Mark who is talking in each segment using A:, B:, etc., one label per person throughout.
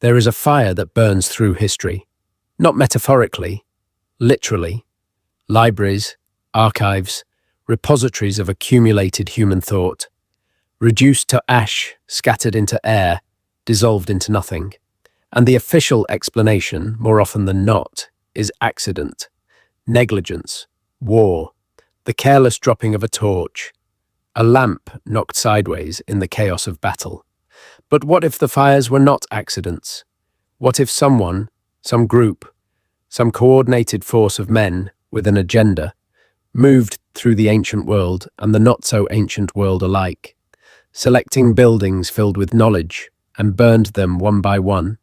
A: There is a fire that burns through history, not metaphorically, literally. Libraries, archives, repositories of accumulated human thought, reduced to ash, scattered into air, dissolved into nothing. And the official explanation, more often than not, is accident, negligence, war, the careless dropping of a torch, a lamp knocked sideways in the chaos of battle. But what if the fires were not accidents? What if someone, some group, some coordinated force of men with an agenda moved through the ancient world and the not-so-ancient world alike, selecting buildings filled with knowledge and burned them one by one?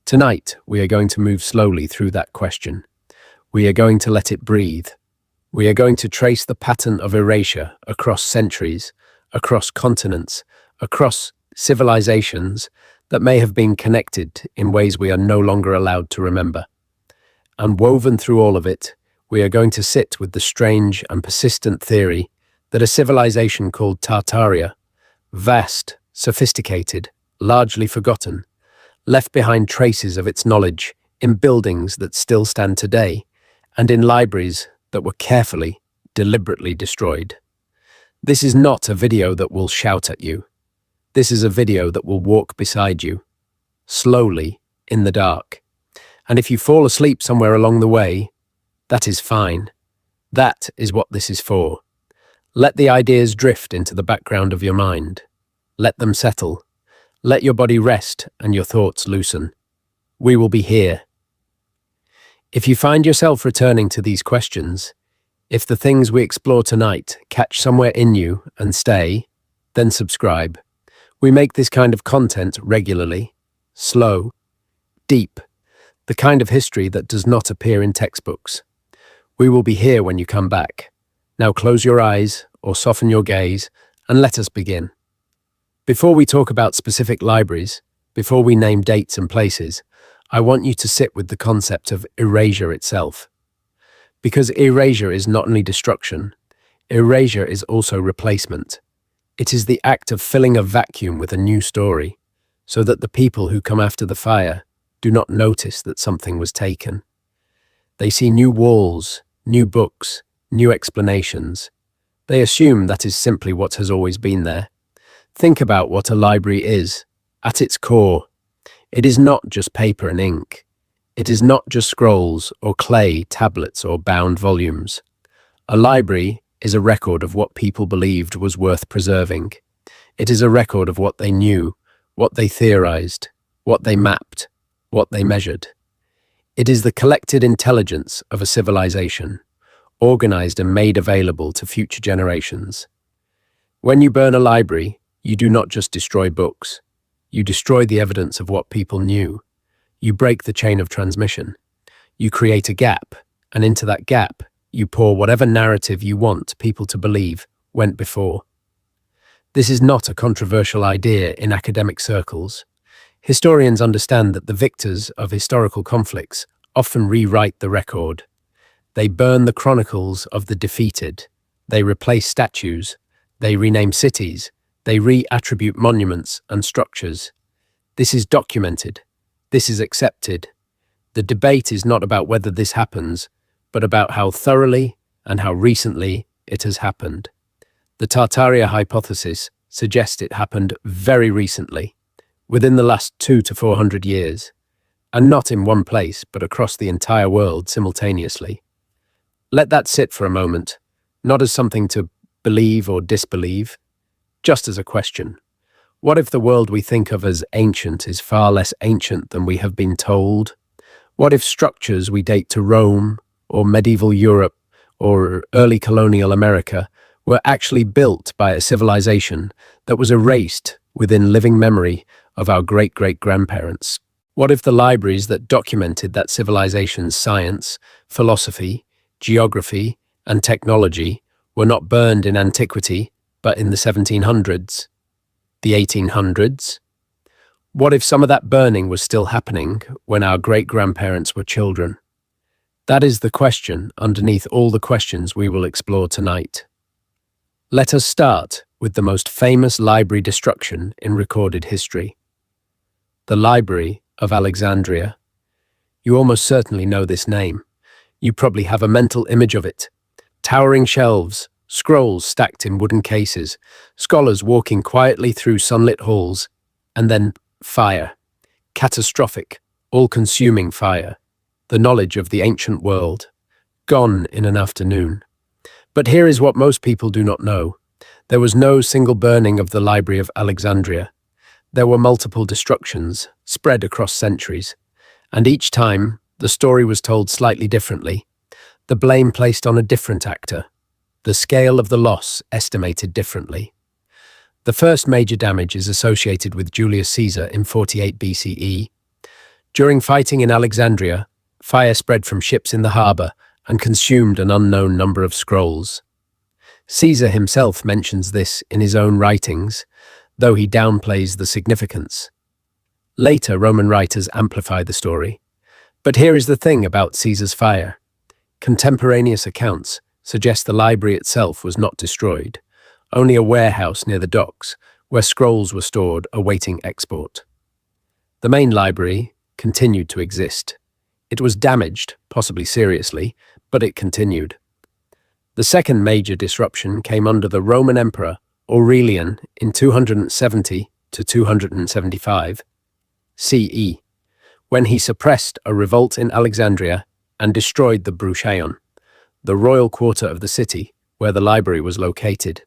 A: Tonight, we are going to move slowly through that question. We are going to let it breathe. We are going to trace the pattern of erasure across centuries, across continents, across civilizations that may have been connected in ways we are no longer allowed to remember. And woven through all of it, we are going to sit with the strange and persistent theory that a civilization called Tartaria, vast, sophisticated, largely forgotten, left behind traces of its knowledge in buildings that still stand today and in libraries that were carefully, deliberately destroyed. This is not a video that will shout at you. This is a video that will walk beside you, slowly, in the dark. And if you fall asleep somewhere along the way, that is fine. That is what this is for. Let the ideas drift into the background of your mind. Let them settle. Let your body rest and your thoughts loosen. We will be here. If you find yourself returning to these questions, if the things we explore tonight catch somewhere in you and stay, then subscribe. We make this kind of content regularly, slow, deep, the kind of history that does not appear in textbooks. We will be here when you come back. Now close your eyes or soften your gaze and let us begin. Before we talk about specific libraries, before we name dates and places, I want you to sit with the concept of erasure itself. Because erasure is not only destruction, erasure is also replacement. It is the act of filling a vacuum with a new story, so that the people who come after the fire do not notice that something was taken. They see new walls, new books, new explanations. They assume that is simply what has always been there. Think about what a library is. At its core, it is not just paper and ink. It is not just scrolls or clay, tablets or bound volumes. A library is a record of what people believed was worth preserving. It is a record of what they knew, what they theorized, what they mapped, what they measured. It is the collected intelligence of a civilization, organized and made available to future generations. When you burn a library, you do not just destroy books. You destroy the evidence of what people knew. You break the chain of transmission. You create a gap, and into that gap, you pour whatever narrative you want people to believe went before. This is not a controversial idea in academic circles. Historians understand that the victors of historical conflicts often rewrite the record. They burn the chronicles of the defeated. They replace statues. They rename cities. They reattribute monuments and structures. This is documented. This is accepted. The debate is not about whether this happens, but about how thoroughly and how recently it has happened. The Tartaria hypothesis suggests it happened very recently, within the last 200 to 400 years, and not in one place, but across the entire world simultaneously. Let that sit for a moment, not as something to believe or disbelieve, just as a question. What if the world we think of as ancient is far less ancient than we have been told? What if structures we date to Rome, or medieval Europe, or early colonial America were actually built by a civilization that was erased within living memory of our great-great-grandparents? What if the libraries that documented that civilization's science, philosophy, geography, and technology were not burned in antiquity, but in the 1700s? The 1800s? What if some of that burning was still happening when our great-grandparents were children? That is the question underneath all the questions we will explore tonight. Let us start with the most famous library destruction in recorded history. The library of Alexandria. You almost certainly know this name. You probably have a mental image of it. Towering shelves, scrolls stacked in wooden cases, scholars walking quietly through sunlit halls, and then fire. Catastrophic, all-consuming fire. The knowledge of the ancient world. Gone in an afternoon. But here is what most people do not know. There was no single burning of the Library of Alexandria. There were multiple destructions, spread across centuries. And each time, the story was told slightly differently. The blame placed on a different actor. The scale of the loss estimated differently. The first major damage is associated with Julius Caesar in 48 BCE. During fighting in Alexandria, fire spread from ships in the harbour and consumed an unknown number of scrolls. Caesar himself mentions this in his own writings, though he downplays the significance. Later, Roman writers amplify the story. But here is the thing about Caesar's fire. Contemporaneous accounts suggest the library itself was not destroyed, only a warehouse near the docks where scrolls were stored awaiting export. The main library continued to exist. It was damaged, possibly seriously, but it continued. The second major disruption came under the Roman Emperor Aurelian in 270 to 275 CE, when he suppressed a revolt in Alexandria and destroyed the Brucheion, the royal quarter of the city where the library was located.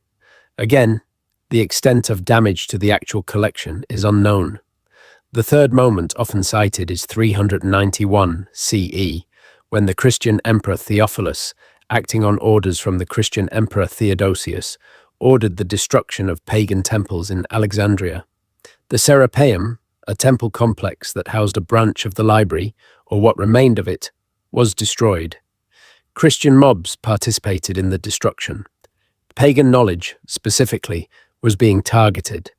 A: Again, the extent of damage to the actual collection is unknown. The third moment often cited is 391 CE, when the Christian Emperor Theophilus, acting on orders from the Christian Emperor Theodosius, ordered the destruction of pagan temples in Alexandria. The Serapeum, a temple complex that housed a branch of the library, or what remained of it, was destroyed. Christian mobs participated in the destruction. Pagan knowledge, specifically, was being targeted.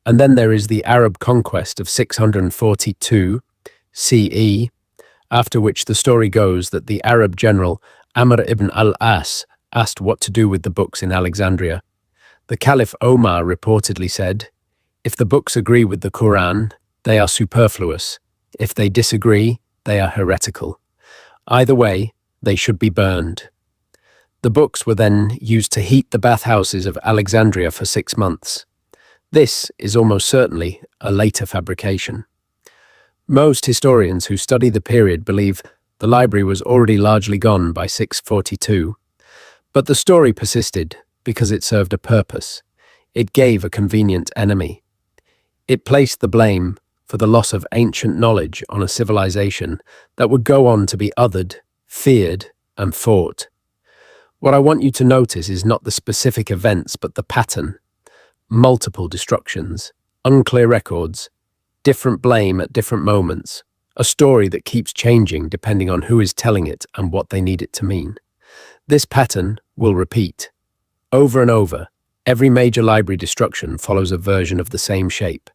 A: And then there is the Arab conquest of 642 CE, after which the story goes that the Arab general Amr ibn al-As asked what to do with the books in Alexandria. The Caliph Omar reportedly said, "If the books agree with the Quran, they are superfluous. If they disagree, they are heretical. Either way, they should be burned." The books were then used to heat the bathhouses of Alexandria for 6 months. This is almost certainly a later fabrication. Most historians who study the period believe the library was already largely gone by 642. But the story persisted because it served a purpose. It gave a convenient enemy. It placed the blame for the loss of ancient knowledge on a civilization that would go on to be othered, feared, and fought. What I want you to notice is not the specific events, but the pattern. Multiple destructions, unclear records, different blame at different moments, a story that keeps changing depending on who is telling it and what they need it to mean. This pattern will repeat. Over and over, every major library destruction follows a version of the same shape.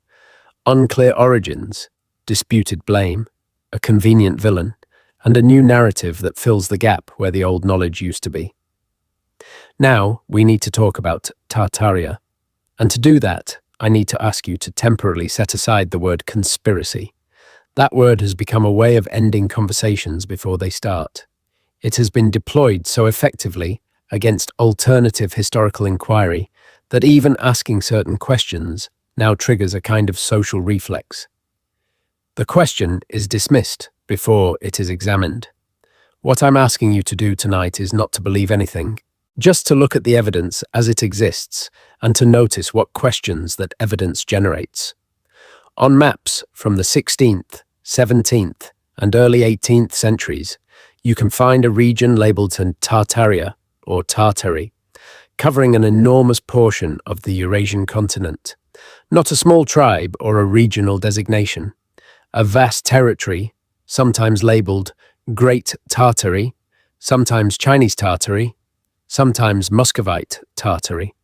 A: Unclear origins, disputed blame, a convenient villain, and a new narrative that fills the gap where the old knowledge used to be. Now, we need to talk about Tartaria. And to do that, I need to ask you to temporarily set aside the word conspiracy. That word has become a way of ending conversations before they start. It has been deployed so effectively against alternative historical inquiry that even asking certain questions now triggers a kind of social reflex. The question is dismissed before it is examined. What I'm asking you to do tonight is not to believe anything, just to look at the evidence as it exists and to notice what questions that evidence generates. On maps from the 16th, 17th, and early 18th centuries, you can find a region labeled Tartaria, or Tartary, covering an enormous portion of the Eurasian continent. Not a small tribe or a regional designation. A vast territory, sometimes labeled Great Tartary, sometimes Chinese Tartary, sometimes Muscovite Tartary.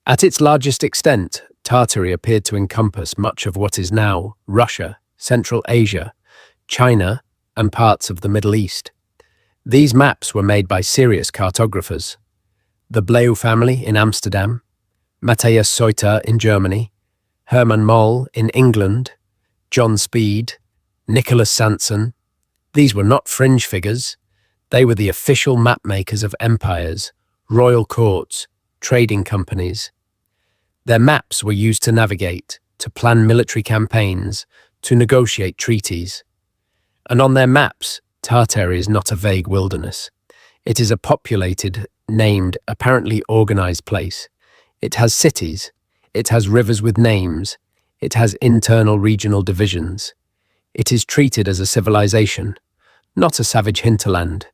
A: At its largest extent, Tartary appeared to encompass much of what is now Russia, Central Asia, China, and parts of the Middle East. These maps were made by serious cartographers. The Bleu family in Amsterdam, Matthias Seuter in Germany, Hermann Moll in England, John Speed, Nicholas Sanson. These were not fringe figures. They were the official map makers of empires, royal courts, trading companies. Their maps were used to navigate, to plan military campaigns, to negotiate treaties. And on their maps, Tartaria is not a vague wilderness. It is a populated, named, apparently organized place. It has cities. It has rivers with names. It has internal regional divisions. It is treated as a civilization, not a savage hinterland.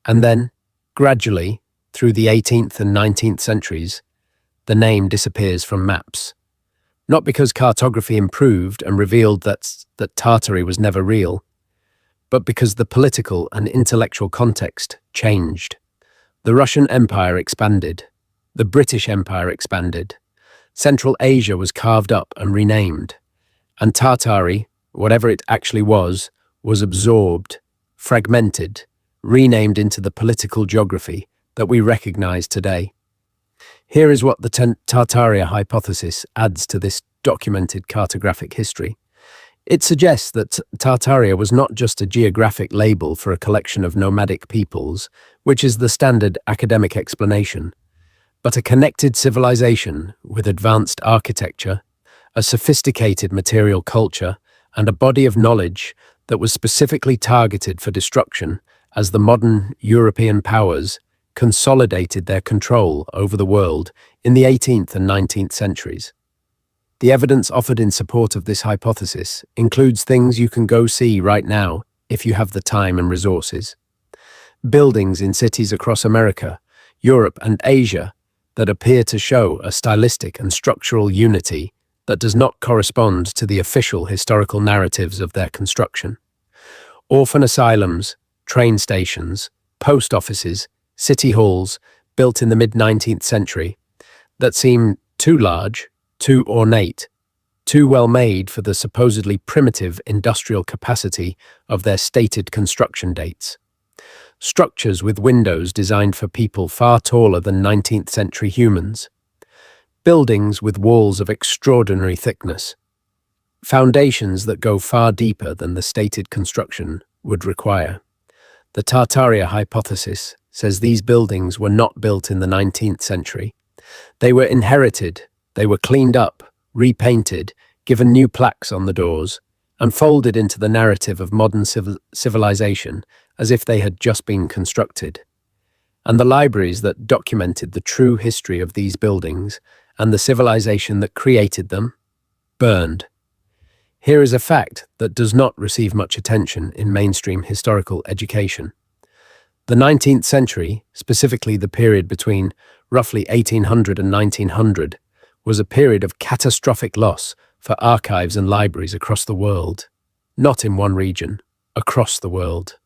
A: And then, gradually, through the 18th and 19th centuries, the name disappears from maps. Not because cartography improved and revealed that Tartary was never real, but because the political and intellectual context changed. The Russian Empire expanded. The British Empire expanded. Central Asia was carved up and renamed. And Tartary, whatever it actually was absorbed, fragmented, renamed into the political geography that we recognize today. Here is what the Tartaria hypothesis adds to this documented cartographic history. It suggests that Tartaria was not just a geographic label for a collection of nomadic peoples, which is the standard academic explanation, but a connected civilization with advanced architecture, a sophisticated material culture, and a body of knowledge that was specifically targeted for destruction as the modern European powers consolidated their control over the world in the 18th and 19th centuries. The evidence offered in support of this hypothesis includes things you can go see right now if you have the time and resources. Buildings in cities across America, Europe, and Asia that appear to show a stylistic and structural unity that does not correspond to the official historical narratives of their construction. Orphan asylums, train stations, post offices, city halls built in the mid-19th century that seem too large, too ornate, too well made for the supposedly primitive industrial capacity of their stated construction dates. Structures with windows designed for people far taller than 19th century humans. Buildings with walls of extraordinary thickness. Foundations that go far deeper than the stated construction would require. The Tartaria hypothesis says these buildings were not built in the 19th century. They were inherited, they were cleaned up, repainted, given new plaques on the doors, and folded into the narrative of modern civilization as if they had just been constructed. And the libraries that documented the true history of these buildings and the civilization that created them, burned. Here is a fact that does not receive much attention in mainstream historical education. The 19th century, specifically the period between roughly 1800 and 1900, was a period of catastrophic loss for archives and libraries across the world. Not in one region, across the world.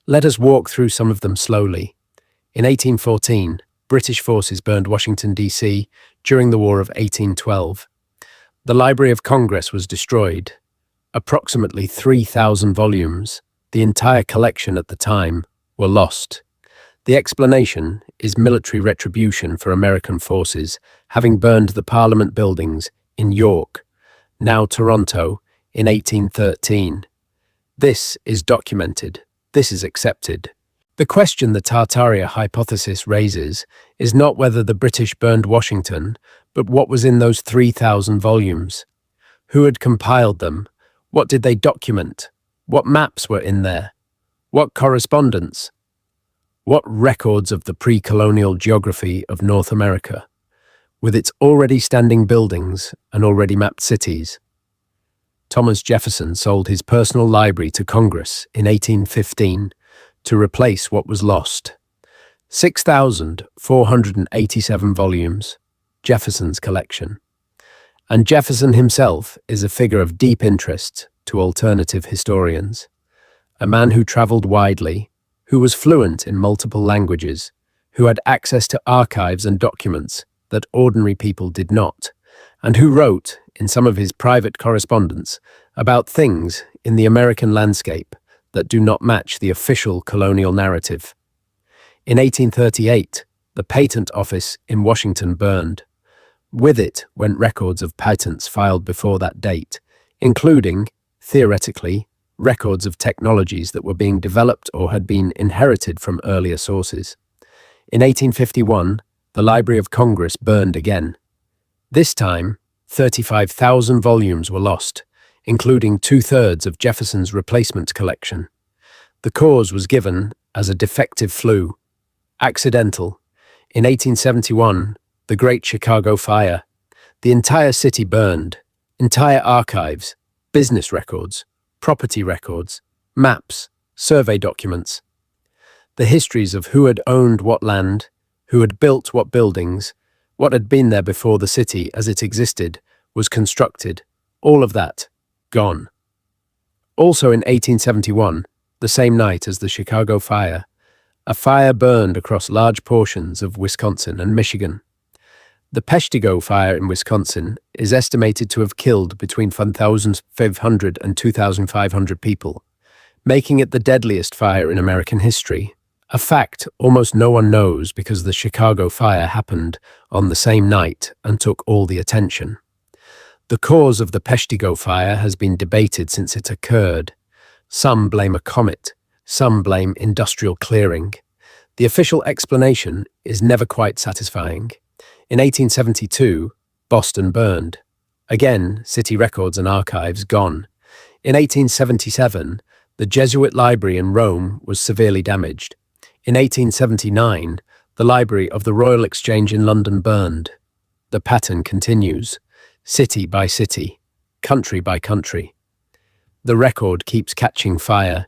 A: Let us walk through some of them slowly. In 1814, British forces burned Washington, D.C. during the War of 1812. The Library of Congress was destroyed. Approximately 3,000 volumes, the entire collection at the time, were lost. The explanation is military retribution for American forces having burned the Parliament buildings in York, now Toronto, in 1813. This is documented. This is accepted. The question the Tartaria hypothesis raises is not whether the British burned Washington, but what was in those 3,000 volumes. Who had compiled them? What did they document? What maps were in there? What correspondence? What records of the pre-colonial geography of North America, with its already standing buildings and already mapped cities? Thomas Jefferson sold his personal library to Congress in 1815 to replace what was lost. 6,487 volumes, Jefferson's collection. And Jefferson himself is a figure of deep interest to alternative historians. A man who traveled widely, who was fluent in multiple languages, who had access to archives and documents that ordinary people did not, and who wrote, in some of his private correspondence, about things in the American landscape that do not match the official colonial narrative. In 1838, the Patent Office in Washington burned. With it went records of patents filed before that date, including, theoretically, records of technologies that were being developed or had been inherited from earlier sources. In 1851, the Library of Congress burned again. This time, 35,000 volumes were lost, including two-thirds of Jefferson's replacement collection. The cause was given as a defective flue. Accidental. In 1871, the Great Chicago Fire. The entire city burned. Entire archives, business records, property records, maps, survey documents. The histories of who had owned what land, who had built what buildings, what had been there before the city as it existed, was constructed, all of that, gone. Also in 1871, the same night as the Chicago Fire, a fire burned across large portions of Wisconsin and Michigan. The Peshtigo Fire in Wisconsin is estimated to have killed between 1,500 and 2,500 people, making it the deadliest fire in American history. A fact almost no one knows because the Chicago Fire happened on the same night and took all the attention. The cause of the Peshtigo Fire has been debated since it occurred. Some blame a comet, some blame industrial clearing. The official explanation is never quite satisfying. In 1872, Boston burned. Again, city records and archives gone. In 1877, the Jesuit library in Rome was severely damaged. In 1879, the library of the Royal Exchange in London burned. The pattern continues, city by city, country by country. The record keeps catching fire.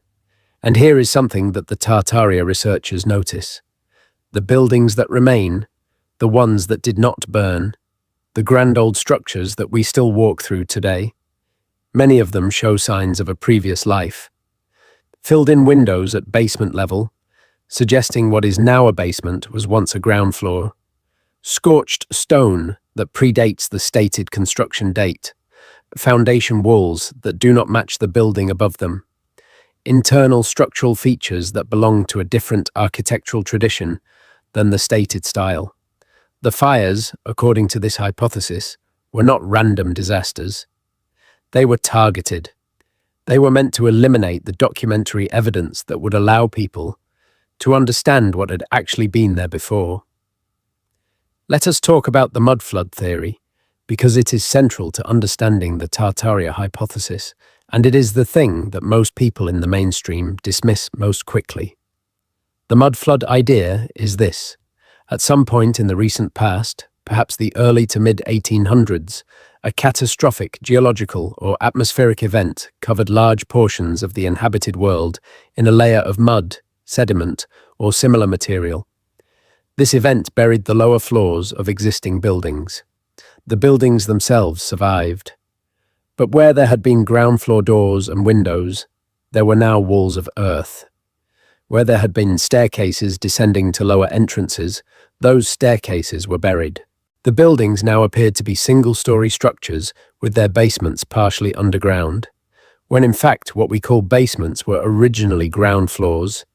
A: And here is something that the Tartaria researchers notice. The buildings that remain, the ones that did not burn, the grand old structures that we still walk through today, many of them show signs of a previous life. Filled-in windows at basement level, suggesting what is now a basement was once a ground floor. Scorched stone that predates the stated construction date. Foundation walls that do not match the building above them. Internal structural features that belong to a different architectural tradition than the stated style. The fires, according to this hypothesis, were not random disasters. They were targeted. They were meant to eliminate the documentary evidence that would allow people to understand what had actually been there before. Let us talk about the mud flood theory, because it is central to understanding the Tartaria hypothesis, and it is the thing that most people in the mainstream dismiss most quickly. The mud flood idea is this. At some point in the recent past, perhaps the early to mid-1800s, a catastrophic geological or atmospheric event covered large portions of the inhabited world in a layer of mud, sediment, or similar material. This event buried the lower floors of existing buildings. The buildings themselves survived. But where there had been ground floor doors and windows, there were now walls of earth. Where there had been staircases descending to lower entrances, those staircases were buried. The buildings now appeared to be single-story structures with their basements partially underground, when in fact what we call basements were originally ground floors,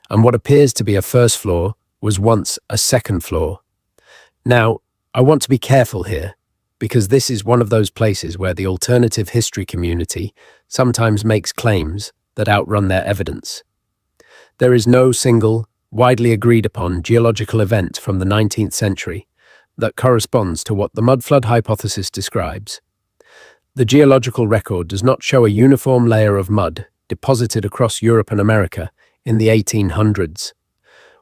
A: and what appears to be a first floor was once a second floor. Now, I want to be careful here, because this is one of those places where the alternative history community sometimes makes claims that outrun their evidence. There is no single, widely agreed upon geological event from the 19th century that corresponds to what the mud flood hypothesis describes. The geological record does not show a uniform layer of mud deposited across Europe and America in the 1800s.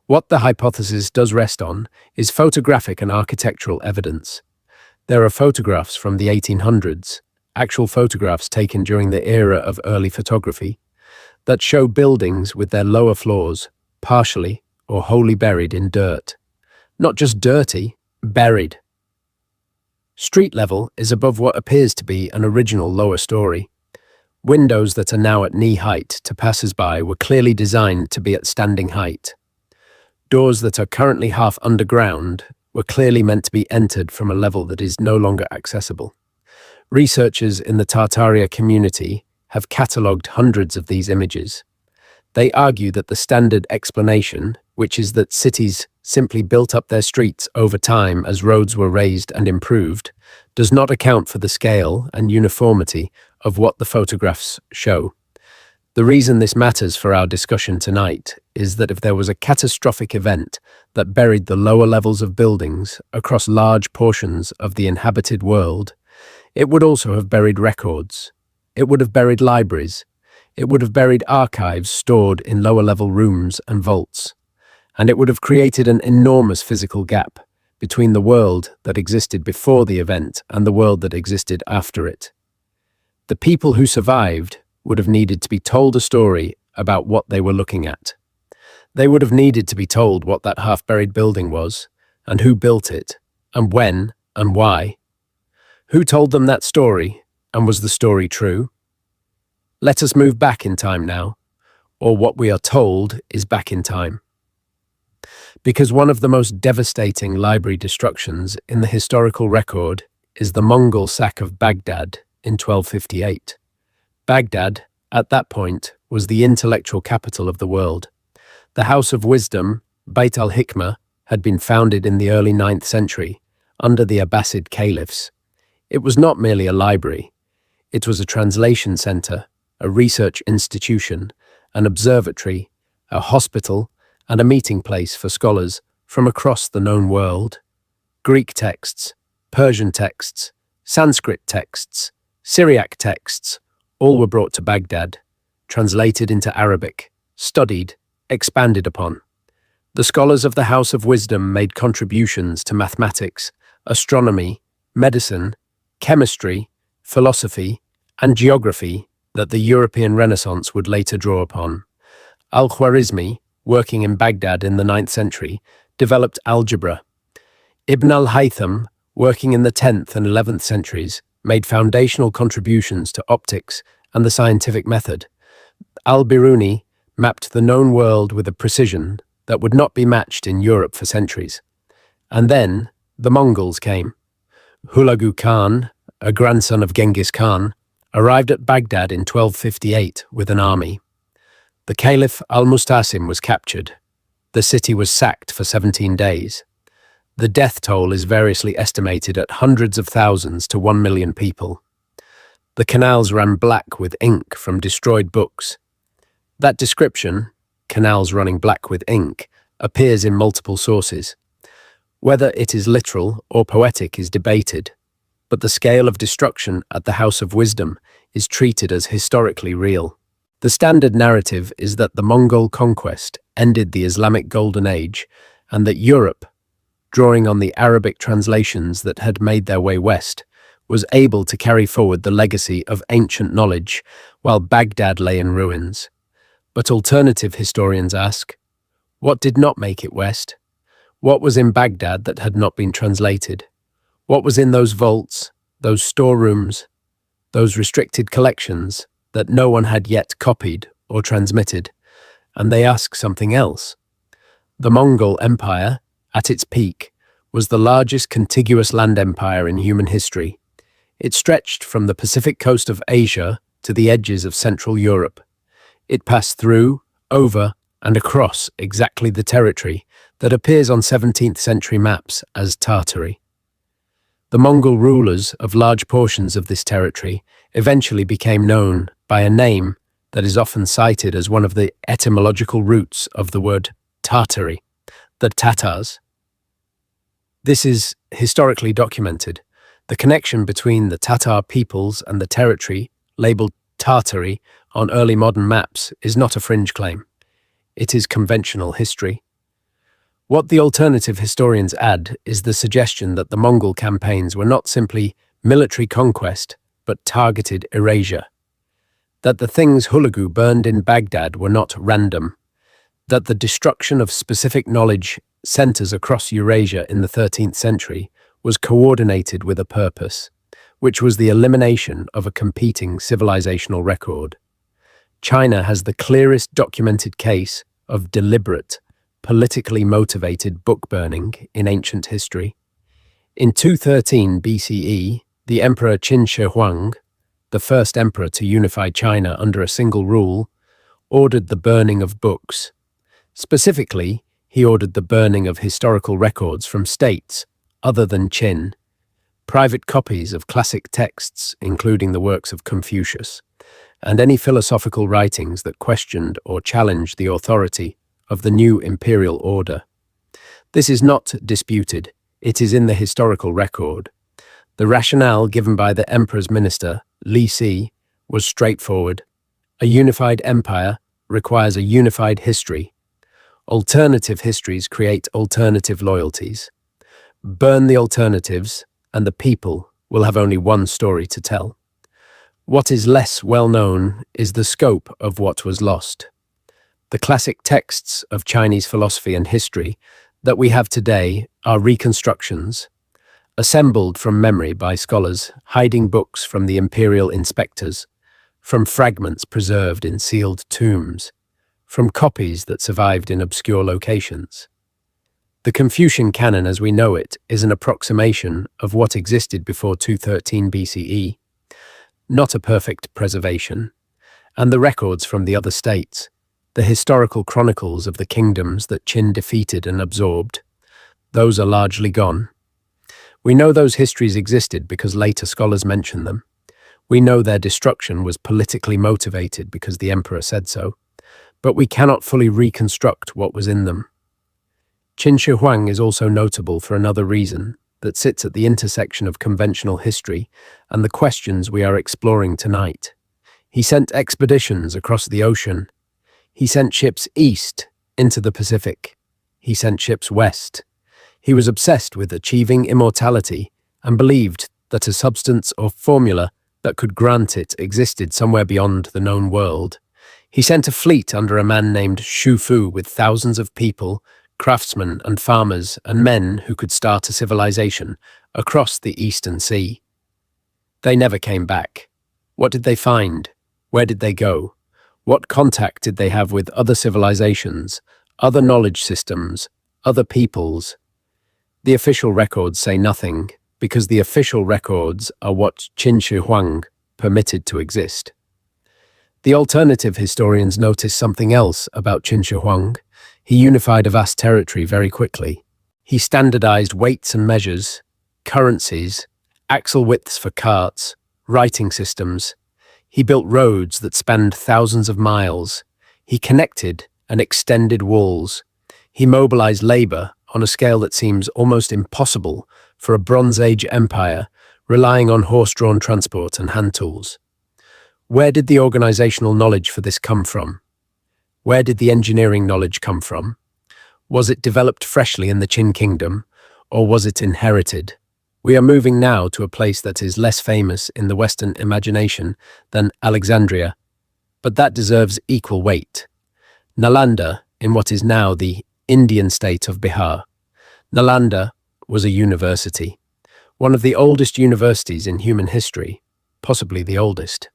A: What the hypothesis does rest on is photographic and architectural evidence. There are photographs from the 1800s, actual photographs taken during the era of early photography, that show buildings with their lower floors partially or wholly buried in dirt. Not just dirty, buried. Street level is above what appears to be an original lower story. Windows that are now at knee height to passers-by were clearly designed to be at standing height. Doors that are currently half underground were clearly meant to be entered from a level that is no longer accessible. Researchers in the Tartaria community have catalogued hundreds of these images. They argue that the standard explanation, which is that cities simply built up their streets over time as roads were raised and improved, does not account for the scale and uniformity of what the photographs show. The reason this matters for our discussion tonight is that if there was a catastrophic event that buried the lower levels of buildings across large portions of the inhabited world, it would also have buried records. It would have buried libraries. It would have buried archives stored in lower-level rooms and vaults. And it would have created an enormous physical gap between the world that existed before the event and the world that existed after it. The people who survived would have needed to be told a story about what they were looking at. They would have needed to be told what that half-buried building was, and who built it, and when, and why. Who told them that story, and was the story true? Let us move back in time now, or what we are told is back in time. Because one of the most devastating library destructions in the historical record is the Mongol sack of Baghdad in 1258. Baghdad, at that point, was the intellectual capital of the world. The House of Wisdom, Beit al-Hikmah, had been founded in the early 9th century, under the Abbasid caliphs. It was not merely a library. It was a translation center, a research institution, an observatory, a hospital, and a meeting place for scholars from across the known world. Greek texts, Persian texts, Sanskrit texts, Syriac texts, all were brought to Baghdad, translated into Arabic, studied, expanded upon. The scholars of the House of Wisdom made contributions to mathematics, astronomy, medicine, chemistry, philosophy, and geography that the European Renaissance would later draw upon. Al-Khwarizmi, working in Baghdad in the 9th century, developed algebra. Ibn al-Haytham, working in the 10th and 11th centuries, made foundational contributions to optics and the scientific method. Al-Biruni mapped the known world with a precision that would not be matched in Europe for centuries. And then the Mongols came. Hulagu Khan, a grandson of Genghis Khan, arrived at Baghdad in 1258 with an army. The Caliph al-Mustasim was captured. The city was sacked for 17 days. The death toll is variously estimated at hundreds of thousands to 1 million people. The canals ran black with ink from destroyed books. That description, canals running black with ink, appears in multiple sources. Whether it is literal or poetic is debated, but the scale of destruction at the House of Wisdom is treated as historically real. The standard narrative is that the Mongol conquest ended the Islamic Golden Age and that Europe, drawing on the Arabic translations that had made their way west, was able to carry forward the legacy of ancient knowledge while Baghdad lay in ruins. But alternative historians ask, what did not make it west? What was in Baghdad that had not been translated? What was in those vaults, those storerooms, those restricted collections that no one had yet copied or transmitted? And they ask something else. The Mongol Empire, at its peak, was the largest contiguous land empire in human history. It stretched from the Pacific coast of Asia to the edges of Central Europe. It passed through, over, and across exactly the territory that appears on 17th century maps as Tartary. The Mongol rulers of large portions of this territory eventually became known by a name that is often cited as one of the etymological roots of the word Tartary, the Tatars. This is historically documented. The connection between the Tatar peoples and the territory, labeled Tartary on early modern maps, is not a fringe claim. It is conventional history. What the alternative historians add is the suggestion that the Mongol campaigns were not simply military conquest, but targeted erasure. That the things Hulagu burned in Baghdad were not random. That the destruction of specific knowledge centers across Eurasia in the 13th century was coordinated with a purpose, which was the elimination of a competing civilizational record. China has the clearest documented case of deliberate, politically motivated book burning in ancient history. In 213 BCE, the Emperor Qin Shi Huang, the first emperor to unify China under a single rule, ordered the burning of books. Specifically, he ordered the burning of historical records from states other than Qin, private copies of classic texts, including the works of Confucius, and any philosophical writings that questioned or challenged the authority of the new imperial order. This is not disputed, it is in the historical record. The rationale given by the emperor's minister, Li Si, was straightforward. A unified empire requires a unified history. Alternative histories create alternative loyalties. Burn the alternatives, and the people will have only one story to tell. What is less well known is the scope of what was lost. The classic texts of Chinese philosophy and history that we have today are reconstructions, assembled from memory by scholars hiding books from the imperial inspectors, from fragments preserved in sealed tombs, from copies that survived in obscure locations. The Confucian canon as we know it is an approximation of what existed before 213 BCE, not a perfect preservation, and the records from the other states, the historical chronicles of the kingdoms that Qin defeated and absorbed, those are largely gone. We know those histories existed because later scholars mention them. We know their destruction was politically motivated because the emperor said so, but we cannot fully reconstruct what was in them. Qin Shi Huang is also notable for another reason that sits at the intersection of conventional history and the questions we are exploring tonight. He sent expeditions across the ocean. He sent ships east into the Pacific. He sent ships west. He was obsessed with achieving immortality and believed that a substance or formula that could grant it existed somewhere beyond the known world. He sent a fleet under a man named Shu Fu with thousands of people, craftsmen and farmers and men who could start a civilization across the Eastern Sea. They never came back. What did they find? Where did they go? What contact did they have with other civilizations, other knowledge systems, other peoples? The official records say nothing, because the official records are what Qin Shi Huang permitted to exist. The alternative historians notice something else about Qin Shi Huang. He unified a vast territory very quickly. He standardized weights and measures, currencies, axle widths for carts, writing systems. He built roads that spanned thousands of miles. He connected and extended walls. He mobilized labor on a scale that seems almost impossible for a Bronze Age empire relying on horse-drawn transport and hand tools. Where did the organizational knowledge for this come from? Where did the engineering knowledge come from? Was it developed freshly in the Qin kingdom, or was it inherited? We are moving now to a place that is less famous in the Western imagination than Alexandria, but that deserves equal weight. Nalanda, in what is now the Indian state of Bihar. Nalanda was a university, one of the oldest universities in human history, possibly the oldest.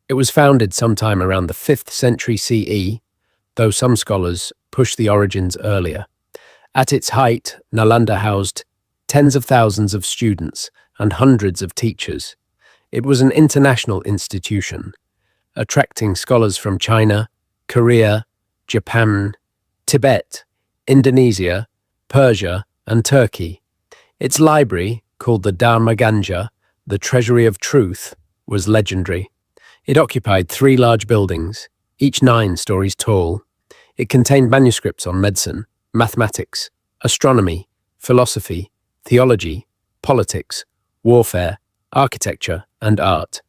A: It was founded sometime around the 5th century CE, though some scholars push the origins earlier. At its height, Nalanda housed tens of thousands of students and hundreds of teachers. It was an international institution, attracting scholars from China, Korea, Japan, Tibet, Indonesia, Persia, and Turkey. Its library, called the Dharma Ganja, the Treasury of Truth, was legendary. It occupied 3 large buildings, each 9 stories tall. It contained manuscripts on medicine, mathematics, astronomy, philosophy, theology, politics, warfare, architecture, and art.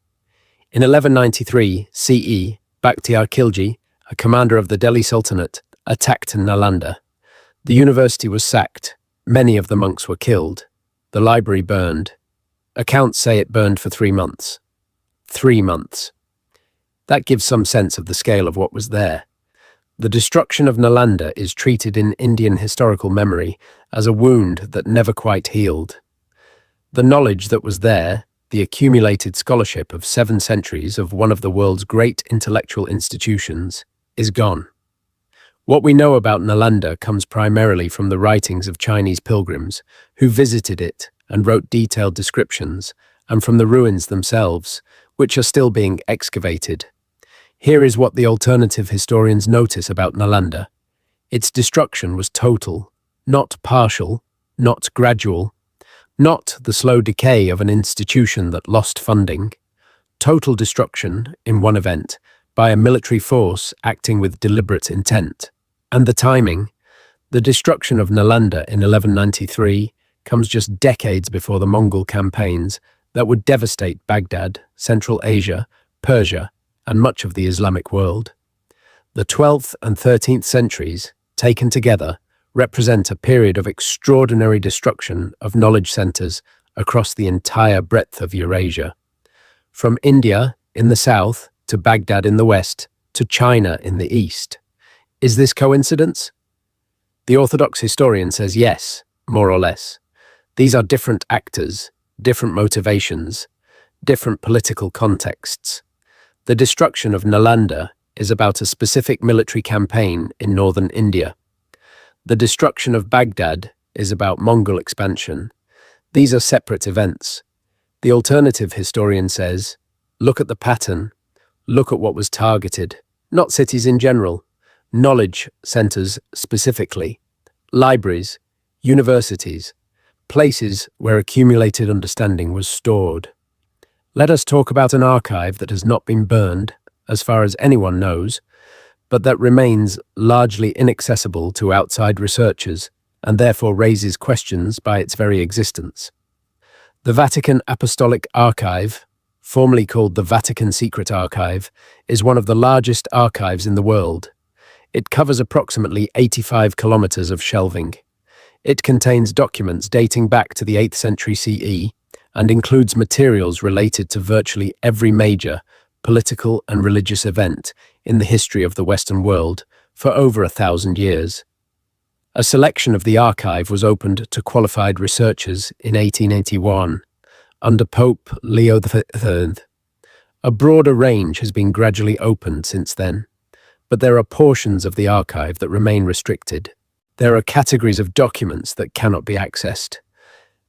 A: In 1193 CE, Bakhtiar Khilji, a commander of the Delhi Sultanate, attacked Nalanda. The university was sacked. Many of the monks were killed. The library burned. Accounts say it burned for 3 months. 3 months. That gives some sense of the scale of what was there. The destruction of Nalanda is treated in Indian historical memory as a wound that never quite healed. The knowledge that was there, the accumulated scholarship of 7 centuries of one of the world's great intellectual institutions, is gone. What we know about Nalanda comes primarily from the writings of Chinese pilgrims who visited it and wrote detailed descriptions, and from the ruins themselves, which are still being excavated. Here is what the alternative historians notice about Nalanda. Its destruction was total, not partial, not gradual, not the slow decay of an institution that lost funding. total destruction in one event by a military force acting with deliberate intent. And the timing, the destruction of Nalanda in 1193 comes just decades before the Mongol campaigns that would devastate Baghdad, Central Asia, Persia, and much of the Islamic world. The 12th and 13th centuries, taken together, represent a period of extraordinary destruction of knowledge centers across the entire breadth of Eurasia. From India in the south to Baghdad in the west to China in the east. Is this coincidence? The Orthodox historian says yes, more or less. These are different actors, different motivations, different political contexts. The destruction of Nalanda is about a specific military campaign in northern India. The destruction of Baghdad is about Mongol expansion. These are separate events. The alternative historian says, look at the pattern, look at what was targeted, not cities in general, knowledge centers specifically, libraries, universities, places where accumulated understanding was stored. Let us talk about an archive that has not been burned, as far as anyone knows, but that remains largely inaccessible to outside researchers and therefore raises questions by its very existence. The Vatican Apostolic Archive, formerly called the Vatican Secret Archive, is one of the largest archives in the world. It covers approximately 85 kilometers of shelving. It contains documents dating back to the 8th century CE and includes materials related to virtually every major political and religious event in the history of the Western world for over 1,000 years. A selection of the archive was opened to qualified researchers in 1881 under Pope Leo III. A broader range has been gradually opened since then, but there are portions of the archive that remain restricted. There are categories of documents that cannot be accessed.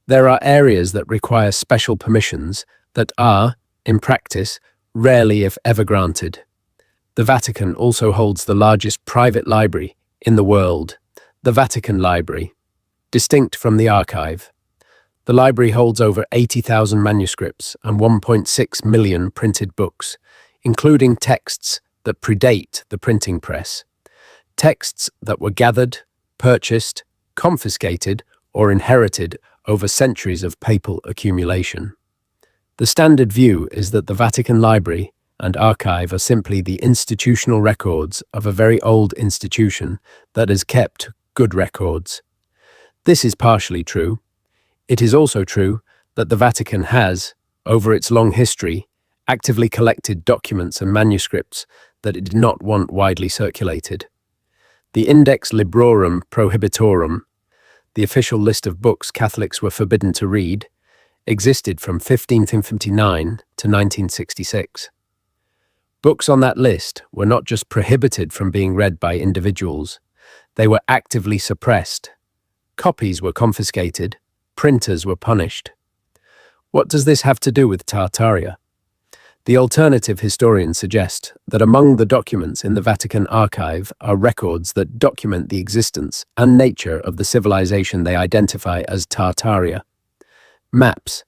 A: There are areas that require special permissions that are, in practice, rarely if ever granted. The Vatican also holds the largest private library in the world, the Vatican Library, distinct from the archive. The library holds over 80,000 manuscripts and 1.6 million printed books, including texts that predate the printing press, texts that were gathered, purchased, confiscated, or inherited over centuries of papal accumulation. The standard view is that the Vatican Library and Archive are simply the institutional records of a very old institution that has kept good records. This is partially true. It is also true that the Vatican has, over its long history, actively collected documents and manuscripts that it did not want widely circulated. The Index Librorum Prohibitorum, the official list of books Catholics were forbidden to read, existed from 1559 to 1966. Books on that list were not just prohibited from being read by individuals, they were actively suppressed. Copies were confiscated, printers were punished. What does this have to do with Tartaria? The alternative historians suggest that among the documents in the Vatican archive are records that document the existence and nature of the civilization they identify as Tartaria. Maps,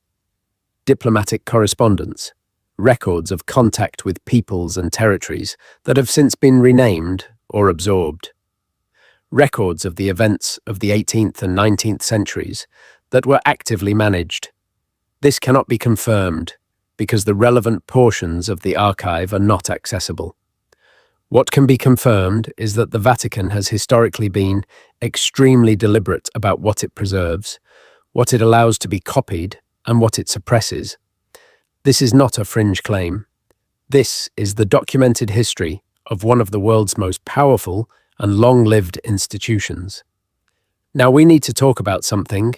A: diplomatic correspondence, records of contact with peoples and territories that have since been renamed or absorbed. Records of the events of the 18th and 19th centuries that were actively managed. This cannot be confirmed because the relevant portions of the archive are not accessible. What can be confirmed is that the Vatican has historically been extremely deliberate about what it preserves, what it allows to be copied, and what it suppresses. This is not a fringe claim. This is the documented history of one of the world's most powerful and long-lived institutions. Now we need to talk about something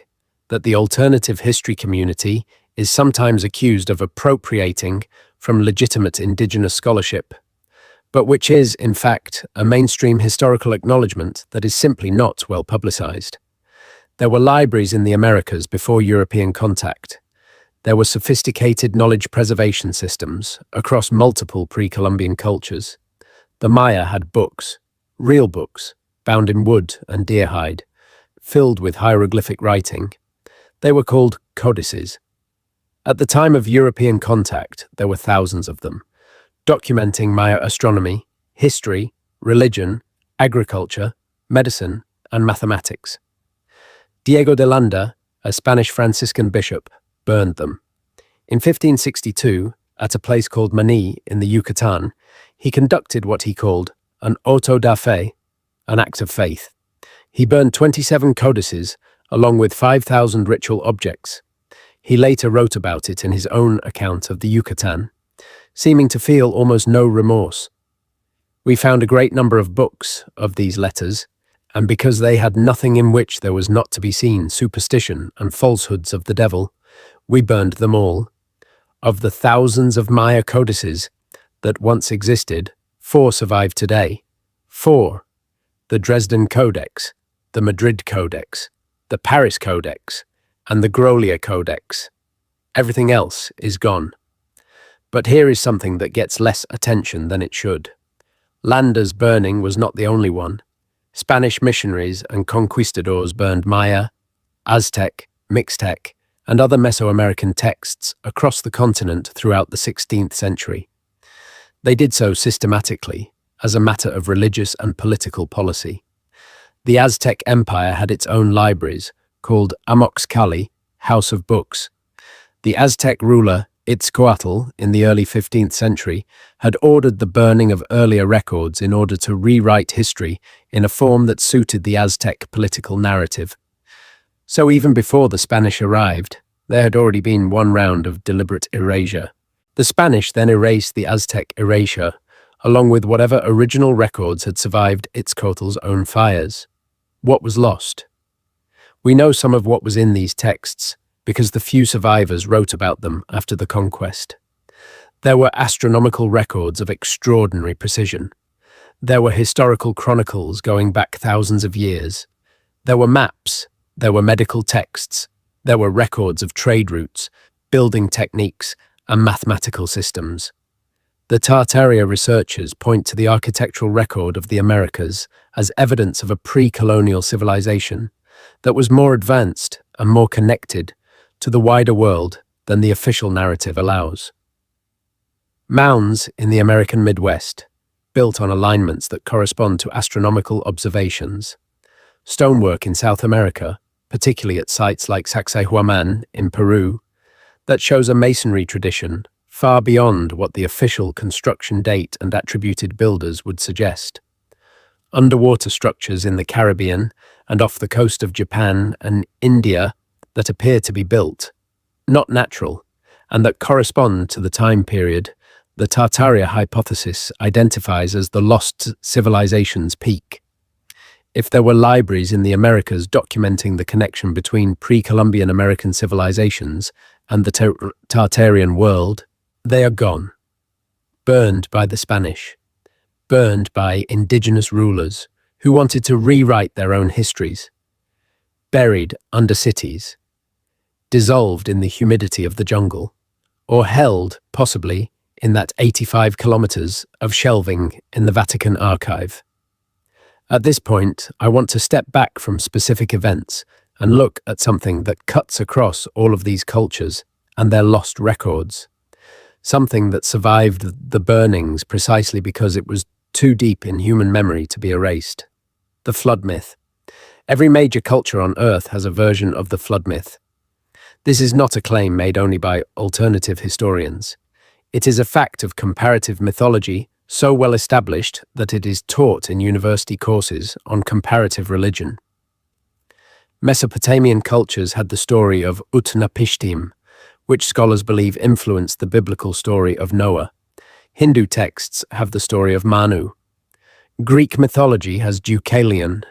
A: that the alternative history community is sometimes accused of appropriating from legitimate indigenous scholarship, but which is, in fact, a mainstream historical acknowledgement that is simply not well publicized. There were libraries in the Americas before European contact. There were sophisticated knowledge preservation systems across multiple pre-Columbian cultures. The Maya had books, real books, bound in wood and deer hide, filled with hieroglyphic writing. They were called codices. At the time of European contact, there were thousands of them, documenting Maya astronomy, history, religion, agriculture, medicine, and mathematics. Diego de Landa, a Spanish Franciscan bishop, burned them. In 1562, at a place called Mani in the Yucatan, he conducted what he called an auto da fe, an act of faith. He burned 27 codices, along with 5,000 ritual objects. He later wrote about it in his own account of the Yucatan, seeming to feel almost no remorse. We found a great number of books of these letters, and because they had nothing in which there was not to be seen superstition and falsehoods of the devil, we burned them all. Of the thousands of Maya codices that once existed, 4 survive today. 4. The Dresden Codex, the Madrid Codex, the Paris Codex, and the Grolier Codex. Everything else is gone. But here is something that gets less attention than it should. Landa's burning was not the only one. Spanish missionaries and conquistadors burned Maya, Aztec, Mixtec, and other Mesoamerican texts across the continent throughout the 16th century. They did so systematically, as a matter of religious and political policy. The Aztec Empire had its own libraries, called Amoxcalli, House of Books. The Aztec ruler Itzcoatl, in the early 15th century, had ordered the burning of earlier records in order to rewrite history in a form that suited the Aztec political narrative. So even before the Spanish arrived, there had already been one round of deliberate erasure. The Spanish then erased the Aztec erasure, along with whatever original records had survived Itzcoatl's own fires. What was lost? We know some of what was in these texts, because the few survivors wrote about them after the conquest. There were astronomical records of extraordinary precision. There were historical chronicles going back thousands of years. There were maps. There were medical texts, there were records of trade routes, building techniques, and mathematical systems. The Tartaria researchers point to the architectural record of the Americas as evidence of a pre-colonial civilization that was more advanced and more connected to the wider world than the official narrative allows. Mounds in the American Midwest, built on alignments that correspond to astronomical observations. Stonework in South America, particularly at sites like Sacsayhuaman in Peru, that shows a masonry tradition far beyond what the official construction date and attributed builders would suggest. Underwater structures in the Caribbean and off the coast of Japan and India that appear to be built, not natural, and that correspond to the time period the Tartaria hypothesis identifies as the lost civilization's peak. If there were libraries in the Americas documenting the connection between pre-Columbian American civilizations and the Tartarian world, they are gone. Burned by the Spanish. Burned by indigenous rulers who wanted to rewrite their own histories. Buried under cities. Dissolved in the humidity of the jungle. Or held, possibly, in that 85 kilometers of shelving in the Vatican archive. At this point, I want to step back from specific events and look at something that cuts across all of these cultures and their lost records. Something that survived the burnings precisely because it was too deep in human memory to be erased. The flood myth. Every major culture on Earth has a version of the flood myth. This is not a claim made only by alternative historians. It is a fact of comparative mythology so well established that it is taught in university courses on comparative religion. Mesopotamian cultures had the story of Utnapishtim, which scholars believe influenced the biblical story of Noah. Hindu texts have the story of Manu. Greek mythology has Deucalion.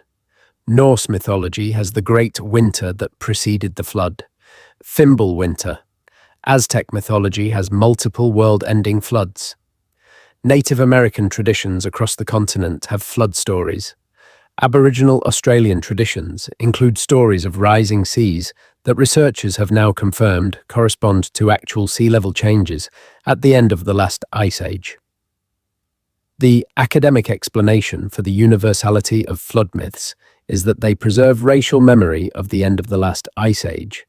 A: Norse mythology has the great winter that preceded the flood, Fimbulwinter. Aztec mythology has multiple world-ending floods. Native American traditions across the continent have flood stories. Aboriginal Australian traditions include stories of rising seas that researchers have now confirmed correspond to actual sea level changes at the end of the last ice age. The academic explanation for the universality of flood myths is that they preserve racial memory of the end of the last ice age.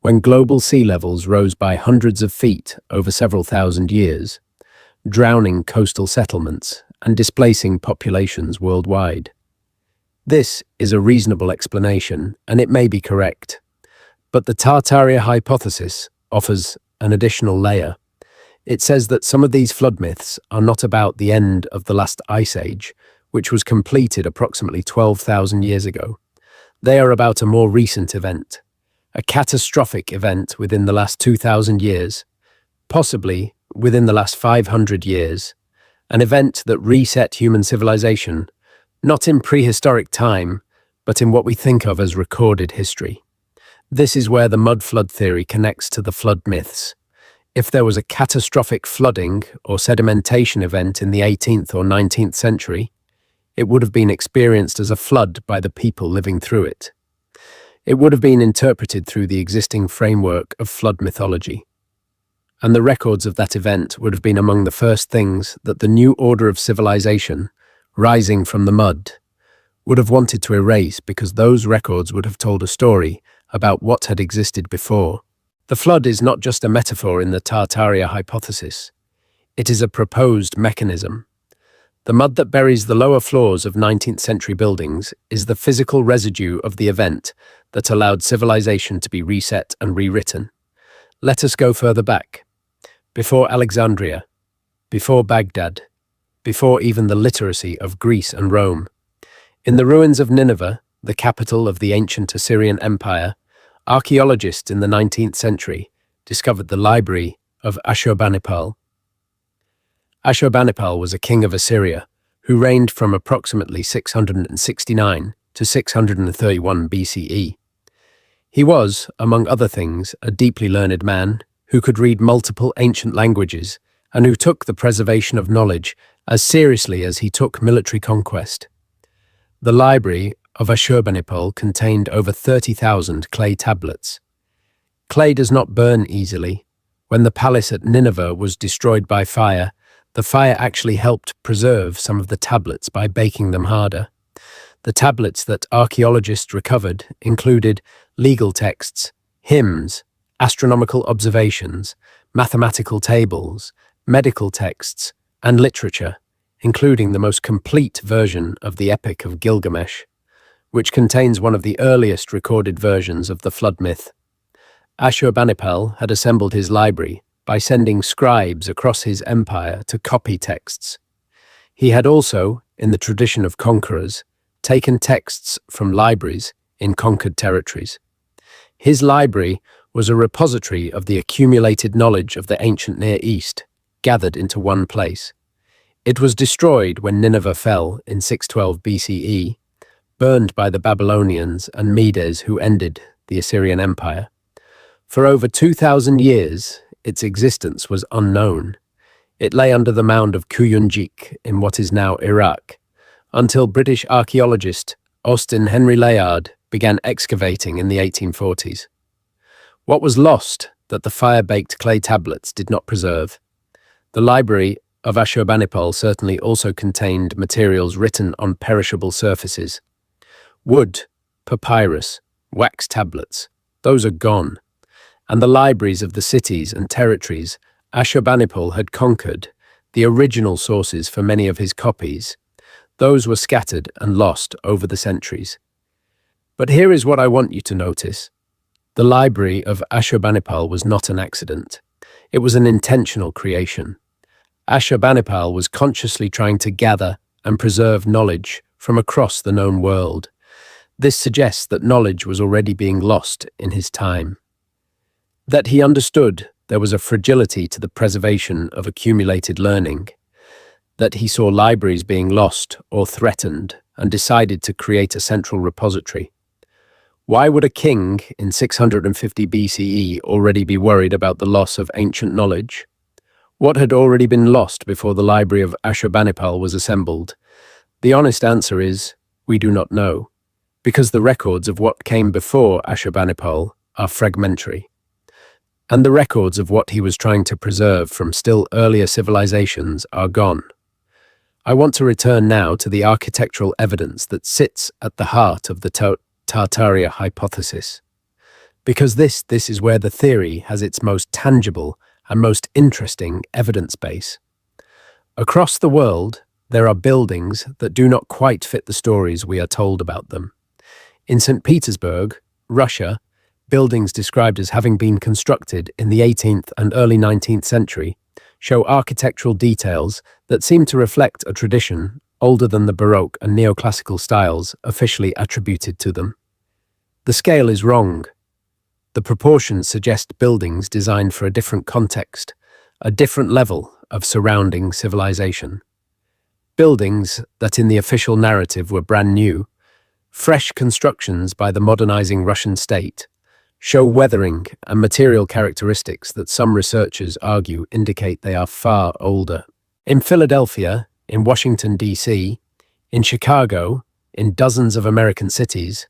A: when global sea levels rose by hundreds of feet over several thousand years, drowning coastal settlements and displacing populations worldwide. This is a reasonable explanation, and it may be correct. But the Tartaria hypothesis offers an additional layer. It says that some of these flood myths are not about the end of the last ice age, which was completed approximately 12,000 years ago. They are about a more recent event, a catastrophic event within the last 2,000 years, possibly within the last 500 years, an event that reset human civilization, not in prehistoric time, but in what we think of as recorded history. This is where the mud flood theory connects to the flood myths. If there was a catastrophic flooding or sedimentation event in the 18th or 19th century, it would have been experienced as a flood by the people living through it. It would have been interpreted through the existing framework of flood mythology. And the records of that event would have been among the first things that the new order of civilization, rising from the mud, would have wanted to erase, because those records would have told a story about what had existed before. The flood is not just a metaphor in the Tartaria hypothesis. It is a proposed mechanism. The mud that buries the lower floors of 19th century buildings is the physical residue of the event that allowed civilization to be reset and rewritten. Let us go further back. Before Alexandria, before Baghdad, before even the literacy of Greece and Rome. In the ruins of Nineveh, the capital of the ancient Assyrian Empire, archaeologists in the 19th century discovered the library of Ashurbanipal. Ashurbanipal was a king of Assyria who reigned from approximately 669 to 631 BCE. He was, among other things, a deeply learned man who could read multiple ancient languages and who took the preservation of knowledge as seriously as he took military conquest. The library of Ashurbanipal contained over 30,000 clay tablets. Clay does not burn easily. When the palace at Nineveh was destroyed by fire, the fire actually helped preserve some of the tablets by baking them harder. The tablets that archaeologists recovered included legal texts, hymns, astronomical observations, mathematical tables, medical texts, and literature, including the most complete version of the Epic of Gilgamesh, which contains one of the earliest recorded versions of the flood myth. Ashurbanipal had assembled his library by sending scribes across his empire to copy texts. He had also, in the tradition of conquerors, taken texts from libraries in conquered territories. His library was a repository of the accumulated knowledge of the ancient Near East, gathered into one place. It was destroyed when Nineveh fell in 612 BCE, burned by the Babylonians and Medes who ended the Assyrian Empire. For over 2,000 years, its existence was unknown. It lay under the mound of Kuyunjik in what is now Iraq, until British archaeologist Austin Henry Layard began excavating in the 1840s. What was lost that the fire-baked clay tablets did not preserve? The library of Ashurbanipal certainly also contained materials written on perishable surfaces. Wood, papyrus, wax tablets, those are gone. And the libraries of the cities and territories Ashurbanipal had conquered, the original sources for many of his copies, those were scattered and lost over the centuries. But here is what I want you to notice. The library of Ashurbanipal was not an accident. It was an intentional creation. Ashurbanipal was consciously trying to gather and preserve knowledge from across the known world. This suggests that knowledge was already being lost in his time. That he understood there was a fragility to the preservation of accumulated learning. That he saw libraries being lost or threatened and decided to create a central repository. Why would a king in 650 BCE already be worried about the loss of ancient knowledge? What had already been lost before the library of Ashurbanipal was assembled? The honest answer is, we do not know, because the records of what came before Ashurbanipal are fragmentary. And the records of what he was trying to preserve from still earlier civilizations are gone. I want to return now to the architectural evidence that sits at the heart of the Tartaria hypothesis. Because this is where the theory has its most tangible and most interesting evidence base. Across the world, there are buildings that do not quite fit the stories we are told about them. In St. Petersburg, Russia, buildings described as having been constructed in the 18th and early 19th century show architectural details that seem to reflect a tradition older than the Baroque and neoclassical styles officially attributed to them. The scale is wrong. The proportions suggest buildings designed for a different context, a different level of surrounding civilization. Buildings that in the official narrative were brand new, fresh constructions by the modernizing Russian state, show weathering and material characteristics that some researchers argue indicate they are far older. In Philadelphia, in Washington, D.C., in Chicago, in dozens of American cities,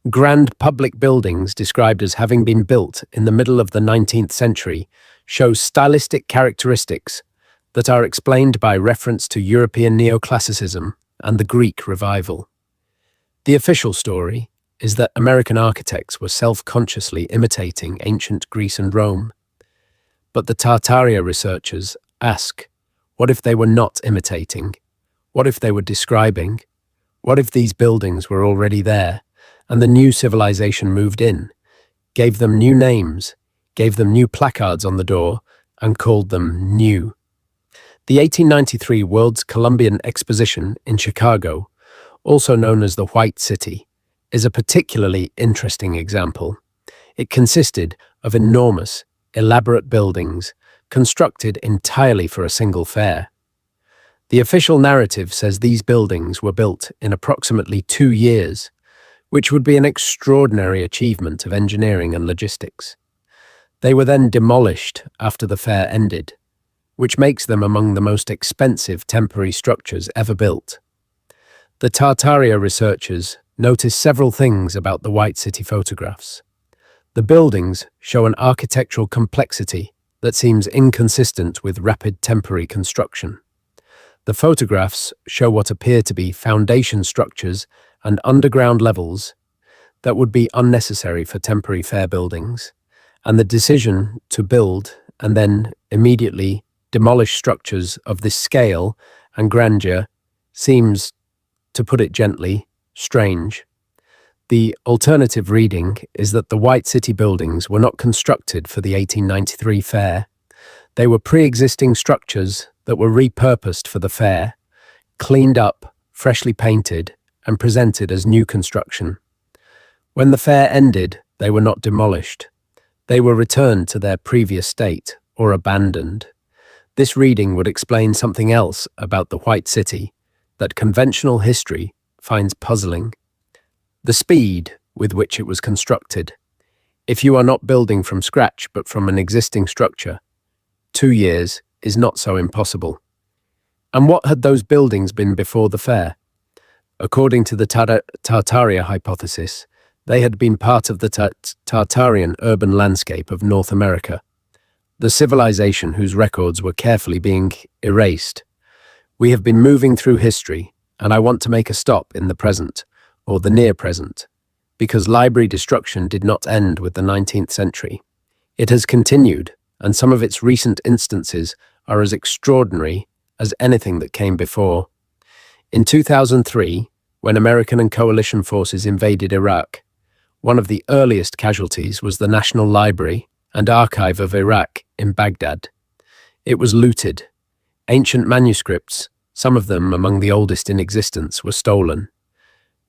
A: grand public buildings described as having been built in the middle of the 19th century show stylistic characteristics that are explained by reference to European neoclassicism and the Greek revival. The official story is that American architects were self-consciously imitating ancient Greece and Rome. But the Tartaria researchers ask, what if they were not imitating? What if they were describing? What if these buildings were already there, and the new civilization moved in, gave them new names, gave them new placards on the door, and called them new? The 1893 World's Columbian Exposition in Chicago, also known as the White City, is a particularly interesting example. It consisted of enormous, elaborate buildings constructed entirely for a single fair. The official narrative says these buildings were built in approximately 2 years, which would be an extraordinary achievement of engineering and logistics. They were then demolished after the fair ended, which makes them among the most expensive temporary structures ever built. The Tartaria researchers noticed several things about the White City photographs. The buildings show an architectural complexity that seems inconsistent with rapid temporary construction. The photographs show what appear to be foundation structures and underground levels that would be unnecessary for temporary fair buildings, and the decision to build and then immediately demolish structures of this scale and grandeur seems, to put it gently, strange. The alternative reading is that the White City buildings were not constructed for the 1893 fair. They were pre-existing structures that were repurposed for the fair, cleaned up, freshly painted, and presented as new construction. When the fair ended, they were not demolished. They were returned to their previous state or abandoned. This reading would explain something else about the White City that conventional history finds puzzling: the speed with which it was constructed. If you are not building from scratch but from an existing structure, 2 years is not so impossible. And what had those buildings been before the fair? According to the Tartaria hypothesis, they had been part of the Tartarian urban landscape of North America, the civilization whose records were carefully being erased. We have been moving through history, and I want to make a stop in the present, or the near present, because library destruction did not end with the 19th century. It has continued, and some of its recent instances are as extraordinary as anything that came before. In 2003, when American and coalition forces invaded Iraq, one of the earliest casualties was the National Library and Archive of Iraq in Baghdad. It was looted. Ancient manuscripts, some of them among the oldest in existence, were stolen.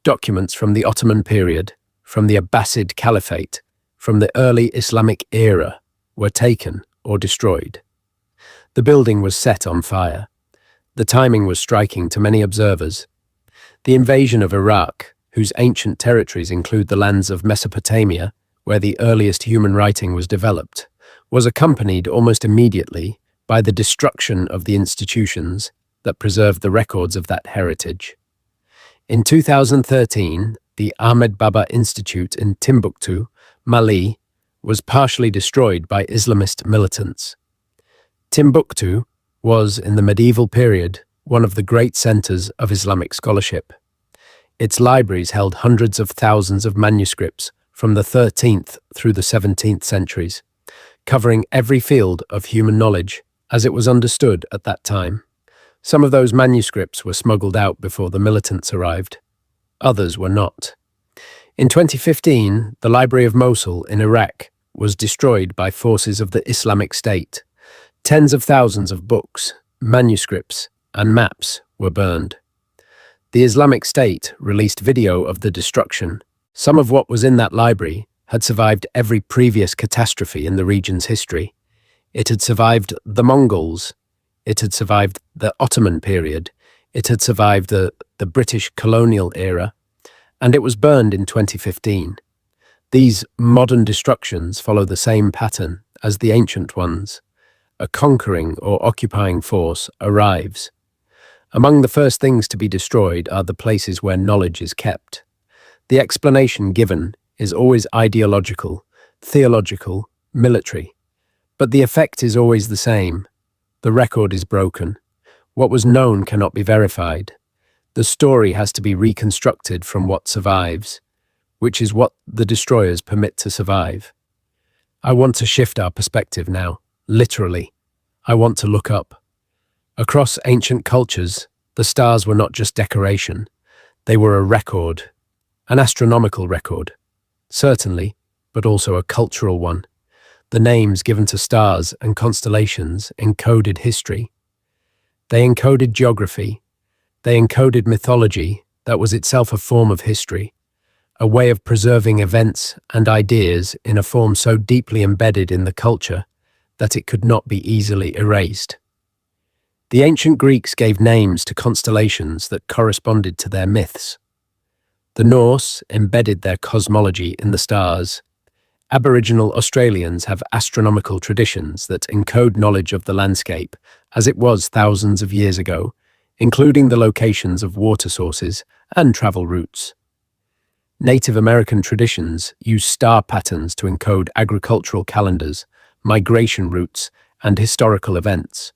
A: Documents from the Ottoman period, from the Abbasid Caliphate, from the early Islamic era were taken or destroyed. The building was set on fire. The timing was striking to many observers. The invasion of Iraq, whose ancient territories include the lands of Mesopotamia, where the earliest human writing was developed, was accompanied almost immediately by the destruction of the institutions that preserved the records of that heritage. In 2013, the Ahmed Baba Institute in Timbuktu, Mali, was partially destroyed by Islamist militants. Timbuktu was, in the medieval period, one of the great centers of Islamic scholarship. Its libraries held hundreds of thousands of manuscripts from the 13th through the 17th centuries, covering every field of human knowledge as it was understood at that time. Some of those manuscripts were smuggled out before the militants arrived. Others were not. In 2015, the Library of Mosul in Iraq was destroyed by forces of the Islamic State. Tens of thousands of books, manuscripts, and maps were burned. The Islamic State released video of the destruction. Some of what was in that library had survived every previous catastrophe in the region's history. It had survived the Mongols. It had survived the Ottoman period. It had survived the British colonial era. And it was burned in 2015. These modern destructions follow the same pattern as the ancient ones. A conquering or occupying force arrives. Among the first things to be destroyed are the places where knowledge is kept. The explanation given is always ideological, theological, military. But the effect is always the same. The record is broken. What was known cannot be verified. The story has to be reconstructed from what survives, which is what the destroyers permit to survive. I want to shift our perspective now, literally. I want to look up. Across ancient cultures, the stars were not just decoration. They were a record, an astronomical record, certainly, but also a cultural one. The names given to stars and constellations encoded history. They encoded geography. They encoded mythology that was itself a form of history, a way of preserving events and ideas in a form so deeply embedded in the culture that it could not be easily erased. The ancient Greeks gave names to constellations that corresponded to their myths. The Norse embedded their cosmology in the stars. Aboriginal Australians have astronomical traditions that encode knowledge of the landscape as it was thousands of years ago, including the locations of water sources and travel routes. Native American traditions use star patterns to encode agricultural calendars, migration routes, and historical events.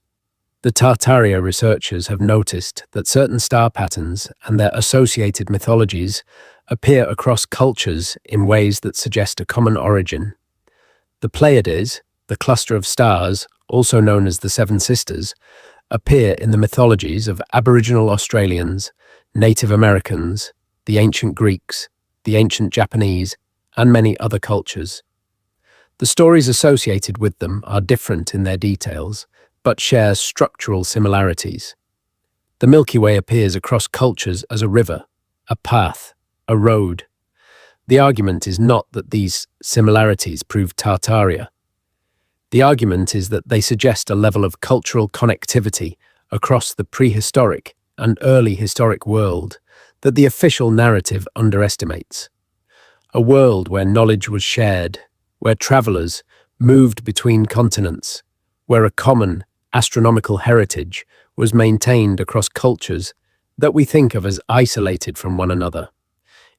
A: The Tartaria researchers have noticed that certain star patterns and their associated mythologies appear across cultures in ways that suggest a common origin. The Pleiades, the cluster of stars, also known as the Seven Sisters, appear in the mythologies of Aboriginal Australians, Native Americans, the ancient Greeks, the ancient Japanese, and many other cultures. The stories associated with them are different in their details, but share structural similarities. The Milky Way appears across cultures as a river, a path, a road. The argument is not that these similarities prove Tartaria. The argument is that they suggest a level of cultural connectivity across the prehistoric and early historic world that the official narrative underestimates. A world where knowledge was shared, where travelers moved between continents, where a common astronomical heritage was maintained across cultures that we think of as isolated from one another.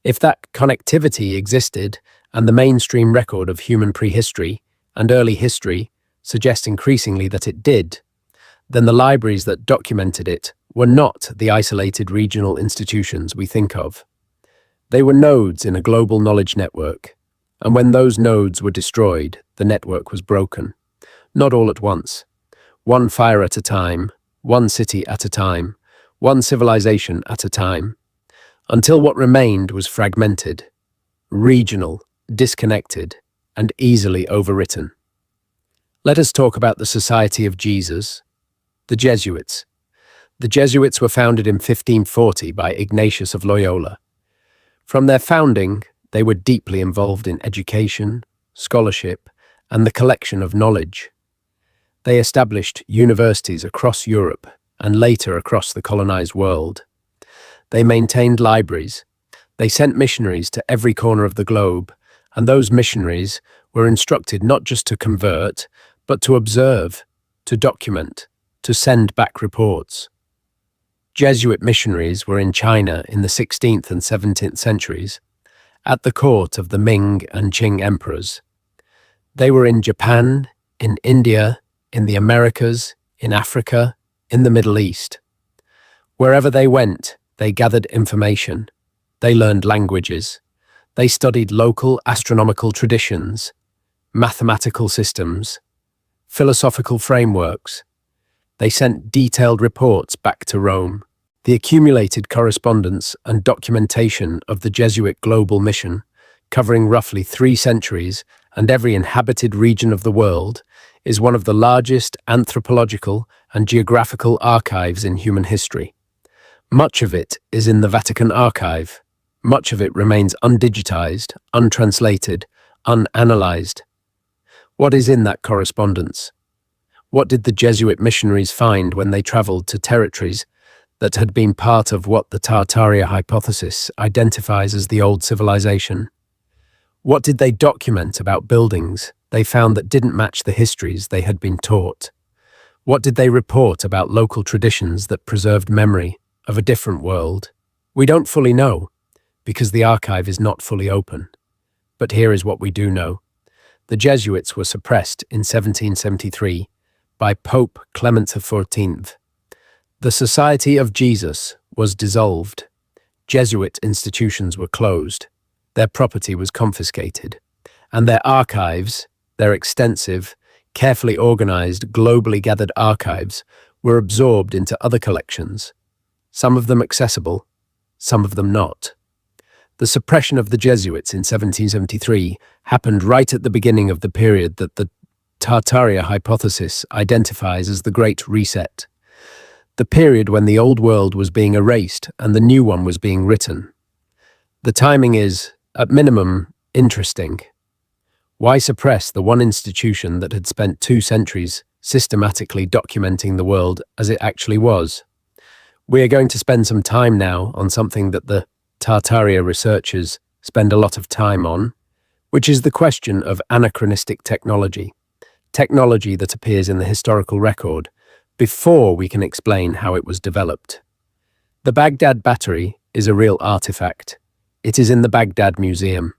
A: If that connectivity existed, and the mainstream record of human prehistory and early history suggests increasingly that it did, then the libraries that documented it were not the isolated regional institutions we think of. They were nodes in a global knowledge network, and when those nodes were destroyed, the network was broken. Not all at once. One fire at a time, one city at a time, one civilization at a time, until what remained was fragmented, regional, disconnected, and easily overwritten. Let us talk about the Society of Jesus, the Jesuits. The Jesuits were founded in 1540 by Ignatius of Loyola. From their founding, they were deeply involved in education, scholarship, and the collection of knowledge. They established universities across Europe and later across the colonized world. They maintained libraries. They sent missionaries to every corner of the globe, and those missionaries were instructed not just to convert, but to observe, to document, to send back reports. Jesuit missionaries were in China in the 16th and 17th centuries, at the court of the Ming and Qing emperors. They were in Japan, in India, in the Americas, in Africa, in the Middle East. Wherever they went, they gathered information. They learned languages. They studied local astronomical traditions, mathematical systems, philosophical frameworks. They sent detailed reports back to Rome. The accumulated correspondence and documentation of the Jesuit global mission, covering roughly 3 centuries and every inhabited region of the world, is one of the largest anthropological and geographical archives in human history. Much of it is in the Vatican archive. Much of it remains undigitized, untranslated, unanalyzed. What is in that correspondence? What did the Jesuit missionaries find when they traveled to territories that had been part of what the Tartaria hypothesis identifies as the old civilization? What did they document about buildings they found that didn't match the histories they had been taught? What did they report about local traditions that preserved memory of a different world? We don't fully know, because the archive is not fully open. But here is what we do know. The Jesuits were suppressed in 1773 by Pope Clement XIV. The Society of Jesus was dissolved. Jesuit institutions were closed. Their property was confiscated. And their archives, their extensive, carefully organized, globally gathered archives, were absorbed into other collections, some of them accessible, some of them not. The suppression of the Jesuits in 1773 happened right at the beginning of the period that the Tartaria hypothesis identifies as the Great Reset, the period when the old world was being erased and the new one was being written. The timing is, at minimum, interesting. Why suppress the one institution that had spent 2 centuries systematically documenting the world as it actually was? We are going to spend some time now on something that the Tartaria researchers spend a lot of time on, which is the question of anachronistic technology, technology that appears in the historical record before we can explain how it was developed. The Baghdad battery is a real artifact. It is in the Baghdad Museum.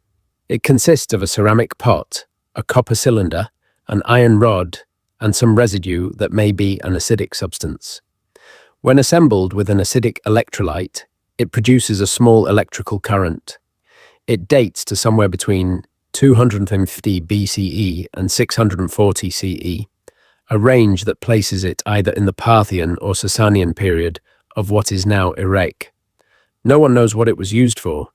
A: It consists of a ceramic pot, a copper cylinder, an iron rod, and some residue that may be an acidic substance. When assembled with an acidic electrolyte, it produces a small electrical current. It dates to somewhere between 250 BCE and 640 CE, a range that places it either in the Parthian or Sasanian period of what is now Iraq. No one knows what it was used for.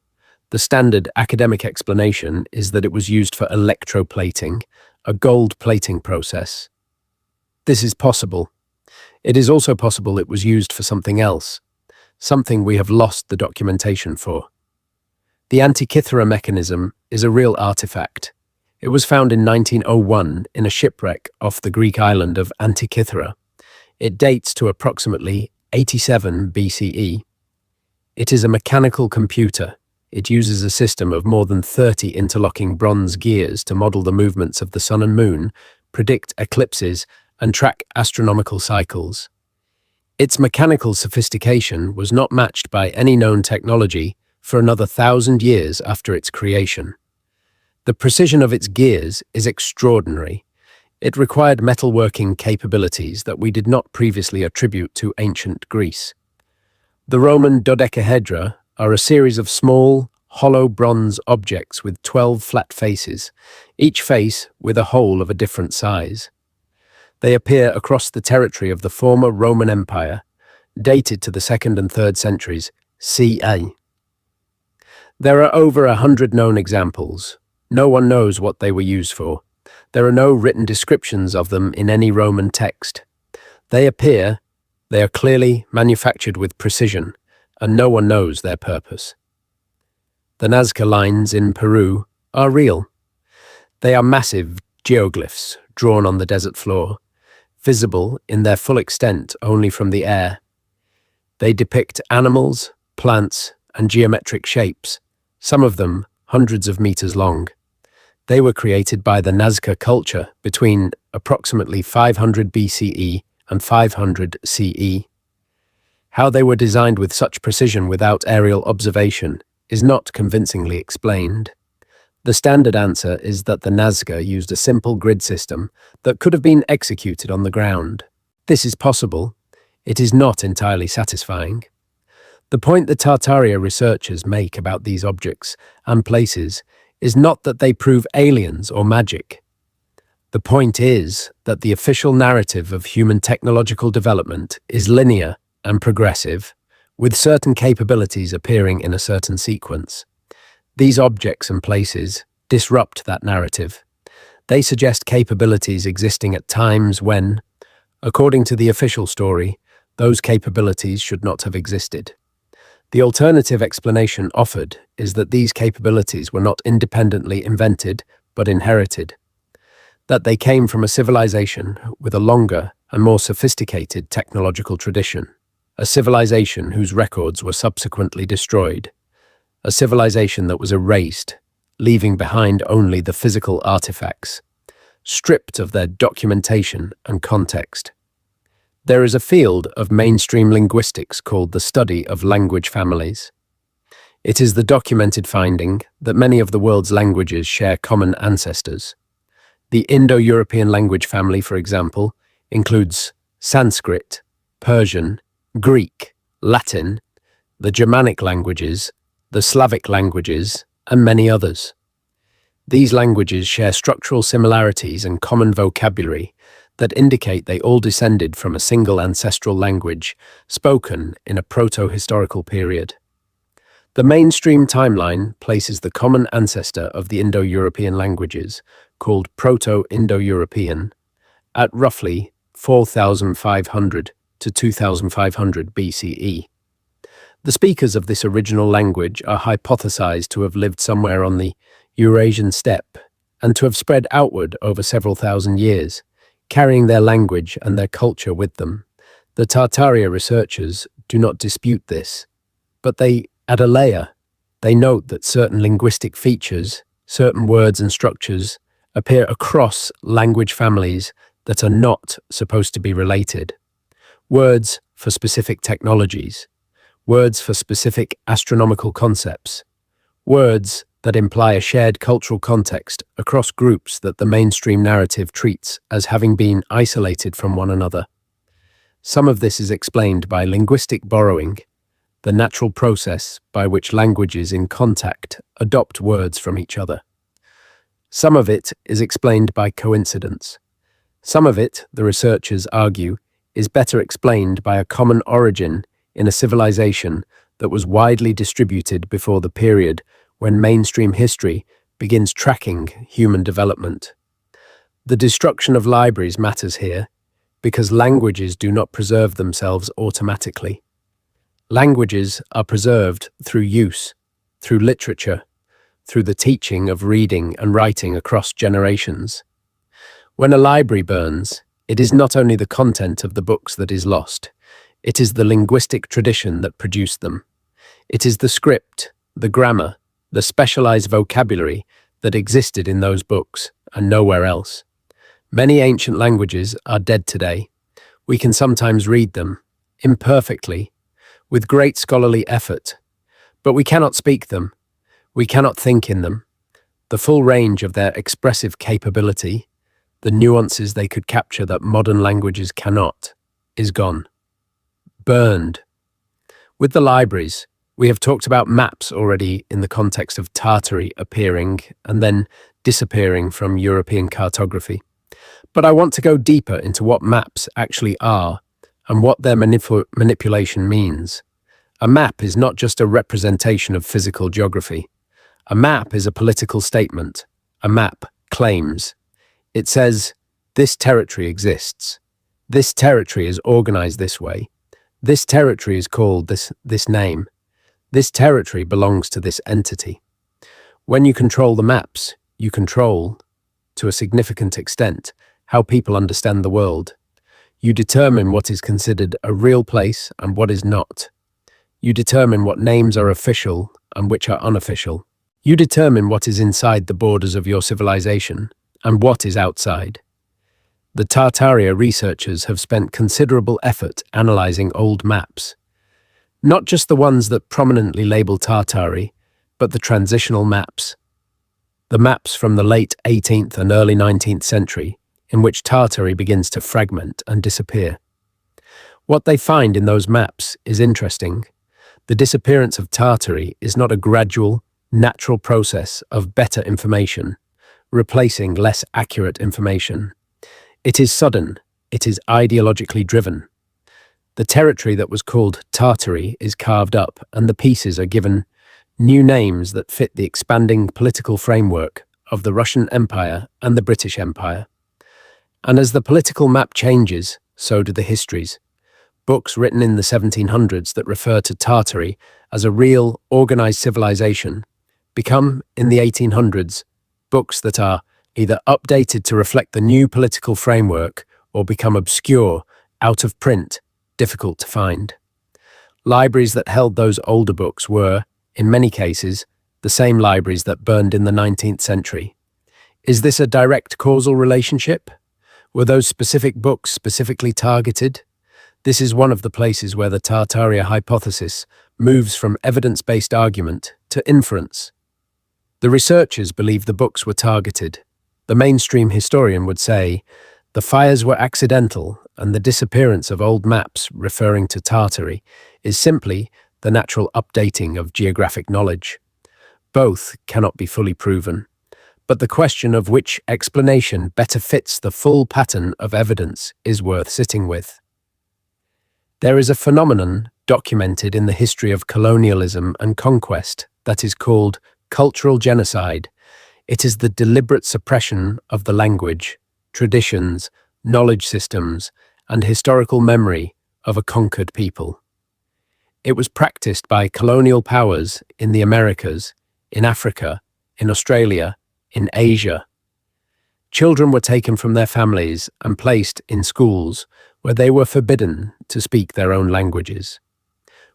A: The standard academic explanation is that it was used for electroplating, a gold plating process. This is possible. It is also possible it was used for something else, something we have lost the documentation for. The Antikythera mechanism is a real artifact. It was found in 1901 in a shipwreck off the Greek island of Antikythera. It dates to approximately 87 BCE. It is a mechanical computer. It uses a system of more than 30 interlocking bronze gears to model the movements of the sun and moon, predict eclipses, and track astronomical cycles. Its mechanical sophistication was not matched by any known technology for another 1,000 years after its creation. The precision of its gears is extraordinary. It required metalworking capabilities that we did not previously attribute to ancient Greece. The Roman dodecahedra are a series of small, hollow bronze objects with 12 flat faces, each face with a hole of a different size. They appear across the territory of the former Roman Empire, dated to the 2nd and 3rd centuries CE. There are over 100 known examples. No one knows what they were used for. There are no written descriptions of them in any Roman text. They are clearly manufactured with precision, and no one knows their purpose. The Nazca lines in Peru are real. They are massive geoglyphs drawn on the desert floor, visible in their full extent only from the air. They depict animals, plants, and geometric shapes, some of them hundreds of meters long. They were created by the Nazca culture between approximately 500 BCE and 500 CE. How they were designed with such precision without aerial observation is not convincingly explained. The standard answer is that the Nazca used a simple grid system that could have been executed on the ground. This is possible. It is not entirely satisfying. The point the Tartaria researchers make about these objects and places is not that they prove aliens or magic. The point is that the official narrative of human technological development is linear and progressive, with certain capabilities appearing in a certain sequence. These objects and places disrupt that narrative. They suggest capabilities existing at times when, according to the official story, those capabilities should not have existed. The alternative explanation offered is that these capabilities were not independently invented but inherited, that they came from a civilization with a longer and more sophisticated technological tradition, a civilization whose records were subsequently destroyed, a civilization that was erased, leaving behind only the physical artifacts, stripped of their documentation and context. There is a field of mainstream linguistics called the study of language families. It is the documented finding that many of the world's languages share common ancestors. The Indo-European language family, for example, includes Sanskrit, Persian, Greek, Latin, the Germanic languages, the Slavic languages, and many others. These languages share structural similarities and common vocabulary that indicate they all descended from a single ancestral language spoken in a proto-historical period. The mainstream timeline places the common ancestor of the Indo-European languages, called Proto-Indo-European, at roughly 4,500 to 2,500 BCE. The speakers of this original language are hypothesized to have lived somewhere on the Eurasian steppe and to have spread outward over several thousand years, carrying their language and their culture with them. The Tartaria researchers do not dispute this, but they add a layer. They note that certain linguistic features, certain words and structures, appear across language families that are not supposed to be related. Words for specific technologies, words for specific astronomical concepts, words that imply a shared cultural context across groups that the mainstream narrative treats as having been isolated from one another. Some of this is explained by linguistic borrowing, the natural process by which languages in contact adopt words from each other. Some of it is explained by coincidence. Some of it, the researchers argue, is better explained by a common origin in a civilization that was widely distributed before the period when mainstream history begins tracking human development. The destruction of libraries matters here because languages do not preserve themselves automatically. Languages are preserved through use, through literature, through the teaching of reading and writing across generations. When a library burns, it is not only the content of the books that is lost, it is the linguistic tradition that produced them. It is the script, the grammar, the specialized vocabulary that existed in those books and nowhere else. Many ancient languages are dead today. We can sometimes read them, imperfectly, with great scholarly effort, but we cannot speak them. We cannot think in them. The full range of their expressive capability, the nuances they could capture that modern languages cannot, is gone. Burned. With the libraries, we have talked about maps already in the context of Tartary appearing and then disappearing from European cartography. But I want to go deeper into what maps actually are and what their manipulation means. A map is not just a representation of physical geography. A map is a political statement. A map claims. It says, this territory exists. This territory is organized this way. This territory is called this name. This territory belongs to this entity. When you control the maps, you control, to a significant extent, how people understand the world. You determine what is considered a real place and what is not. You determine what names are official and which are unofficial. You determine what is inside the borders of your civilization and what is outside. The Tartaria researchers have spent considerable effort analyzing old maps. Not just the ones that prominently label Tartary, but the transitional maps. The maps from the late 18th and early 19th century, in which Tartary begins to fragment and disappear. What they find in those maps is interesting. The disappearance of Tartary is not a gradual, natural process of better information, replacing less accurate information. It is sudden, it is ideologically driven. The territory that was called Tartary is carved up, and the pieces are given new names that fit the expanding political framework of the Russian Empire and the British Empire. And as the political map changes, so do the histories. Books written in the 1700s that refer to Tartary as a real, organized civilization become, in the 1800s, books that are either updated to reflect the new political framework or become obscure, out of print, difficult to find. Libraries that held those older books were, in many cases, the same libraries that burned in the 19th century. Is this a direct causal relationship? Were those specific books specifically targeted? This is one of the places where the Tartaria hypothesis moves from evidence-based argument to inference. The researchers believe the books were targeted. The mainstream historian would say the fires were accidental and the disappearance of old maps referring to Tartary is simply the natural updating of geographic knowledge. Both cannot be fully proven, but the question of which explanation better fits the full pattern of evidence is worth sitting with. There is a phenomenon documented in the history of colonialism and conquest that is called cultural genocide. It is the deliberate suppression of the language, traditions, knowledge systems, and historical memory of a conquered people. It was practiced by colonial powers in the Americas, in Africa, in Australia, in Asia. Children were taken from their families and placed in schools where they were forbidden to speak their own languages,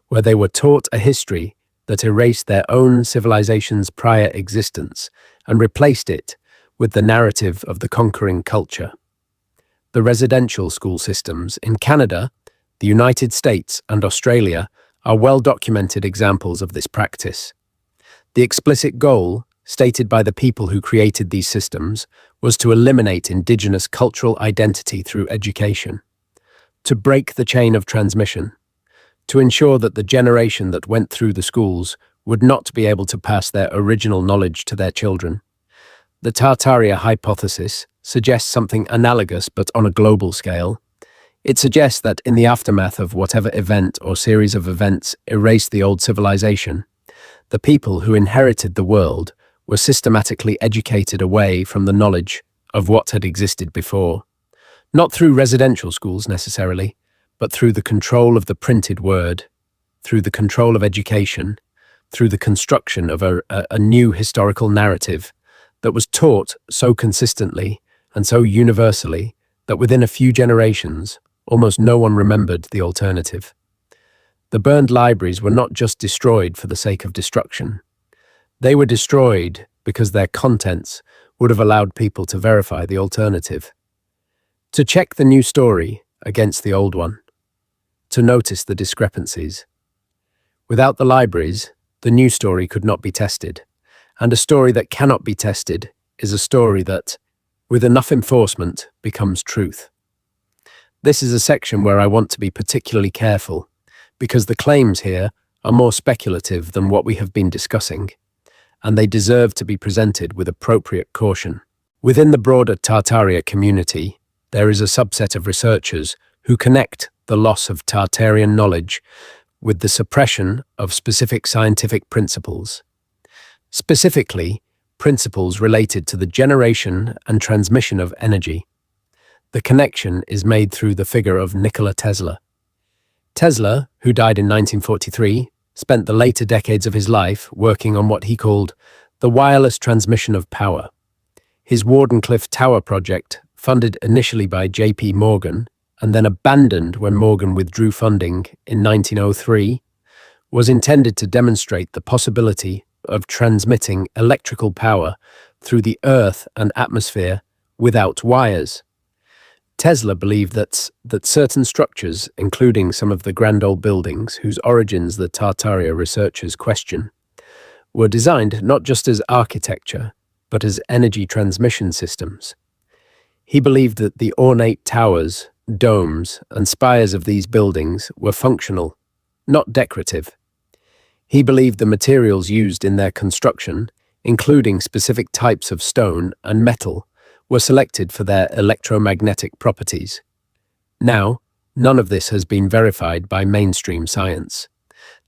A: where they were taught a history that erased their own civilization's prior existence and replaced it with the narrative of the conquering culture. The residential school systems in Canada, the United States, and Australia are well-documented examples of this practice. The explicit goal, stated by the people who created these systems, was to eliminate Indigenous cultural identity through education, to break the chain of transmission, to ensure that the generation that went through the schools would not be able to pass their original knowledge to their children. The Tartaria hypothesis suggests something analogous but on a global scale. It suggests that in the aftermath of whatever event or series of events erased the old civilization, the people who inherited the world were systematically educated away from the knowledge of what had existed before. Not through residential schools necessarily, but through the control of the printed word, through the control of education, through the construction of a new historical narrative that was taught so consistently and so universally that within a few generations, almost no one remembered the alternative. The burned libraries were not just destroyed for the sake of destruction. They were destroyed because their contents would have allowed people to verify the alternative, to check the new story against the old one, to notice the discrepancies. Without the libraries, the new story could not be tested, and a story that cannot be tested is a story that, with enough enforcement, becomes truth. This is a section where I want to be particularly careful, because the claims here are more speculative than what we have been discussing, and they deserve to be presented with appropriate caution. Within the broader Tartaria community, there is a subset of researchers who connect the loss of Tartarian knowledge with the suppression of specific scientific principles. Specifically, principles related to the generation and transmission of energy. The connection is made through the figure of Nikola Tesla. Tesla, who died in 1943, spent the later decades of his life working on what he called the wireless transmission of power. His Wardenclyffe Tower project, funded initially by J.P. Morgan and then abandoned when Morgan withdrew funding in 1903, was intended to demonstrate the possibility of transmitting electrical power through the earth and atmosphere without wires. Tesla believed that certain structures, including some of the grand old buildings whose origins the Tartaria researchers question, were designed not just as architecture, but as energy transmission systems. He believed that the ornate towers, domes, and spires of these buildings were functional, not decorative. He believed the materials used in their construction, including specific types of stone and metal, were selected for their electromagnetic properties. Now, none of this has been verified by mainstream science.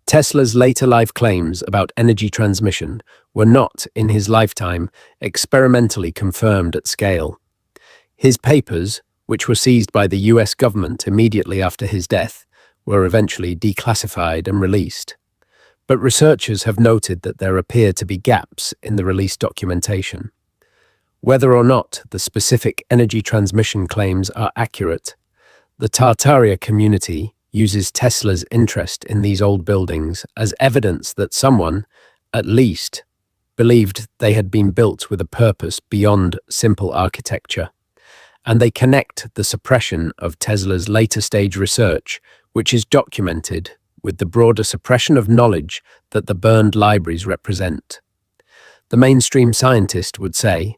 A: Tesla's later life claims about energy transmission were not, in his lifetime, experimentally confirmed at scale. His papers, which were seized by the US government immediately after his death, were eventually declassified and released. But researchers have noted that there appear to be gaps in the released documentation. Whether or not the specific energy transmission claims are accurate, the Tartaria community uses Tesla's interest in these old buildings as evidence that someone, at least, believed they had been built with a purpose beyond simple architecture. And they connect the suppression of Tesla's later stage research, which is documented, with the broader suppression of knowledge that the burned libraries represent. The mainstream scientist would say,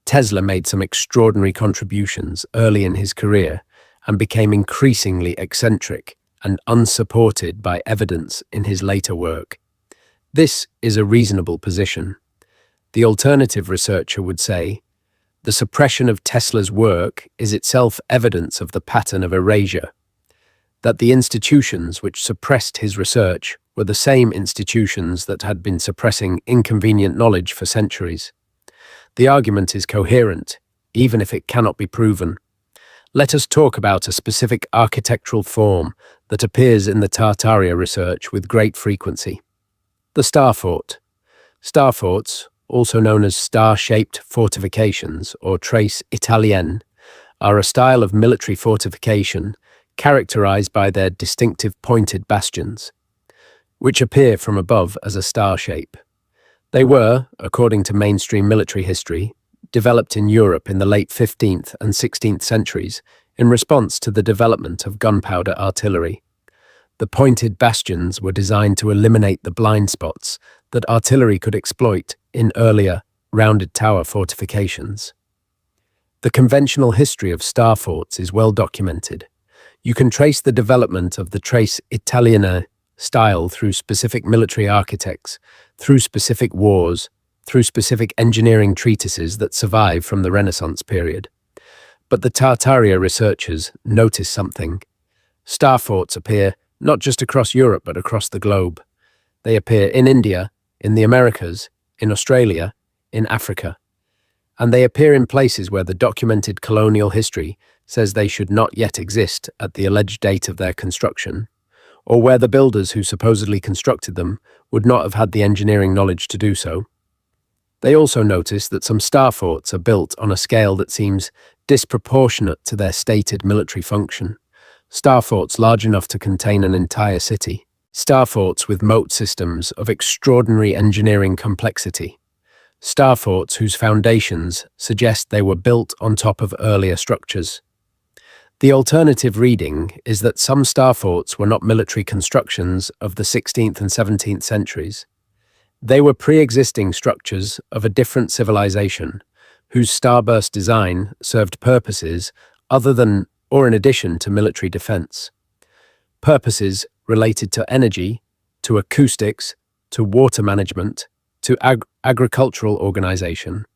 A: Tesla made some extraordinary contributions early in his career and became increasingly eccentric and unsupported by evidence in his later work. This is a reasonable position. The alternative researcher would say, the suppression of Tesla's work is itself evidence of the pattern of erasure, that the institutions which suppressed his research were the same institutions that had been suppressing inconvenient knowledge for centuries. The argument is coherent, even if it cannot be proven. Let us talk about a specific architectural form that appears in the Tartaria research with great frequency. The star fort. Star forts, also known as star-shaped fortifications or trace italienne, are a style of military fortification characterized by their distinctive pointed bastions, which appear from above as a star shape. They were, according to mainstream military history, developed in Europe in the late 15th and 16th centuries in response to the development of gunpowder artillery. The pointed bastions were designed to eliminate the blind spots that artillery could exploit in earlier, rounded tower fortifications. The conventional history of star forts is well documented. You can trace the development of the trace italienne style through specific military architects, through specific wars, through specific engineering treatises that survive from the Renaissance period. But the Tartaria researchers notice something. Star forts appear not just across Europe but across the globe. They appear in India, in the Americas, in Australia, in Africa. And they appear in places where the documented colonial history says they should not yet exist at the alleged date of their construction, or where the builders who supposedly constructed them would not have had the engineering knowledge to do so. They also notice that some star forts are built on a scale that seems disproportionate to their stated military function. Star forts large enough to contain an entire city. Star forts with moat systems of extraordinary engineering complexity. Star forts whose foundations suggest they were built on top of earlier structures. The alternative reading is that some star forts were not military constructions of the 16th and 17th centuries. They were pre-existing structures of a different civilization, whose starburst design served purposes other than or in addition to military defense. Purposes related to energy, to acoustics, to water management, to agricultural organization.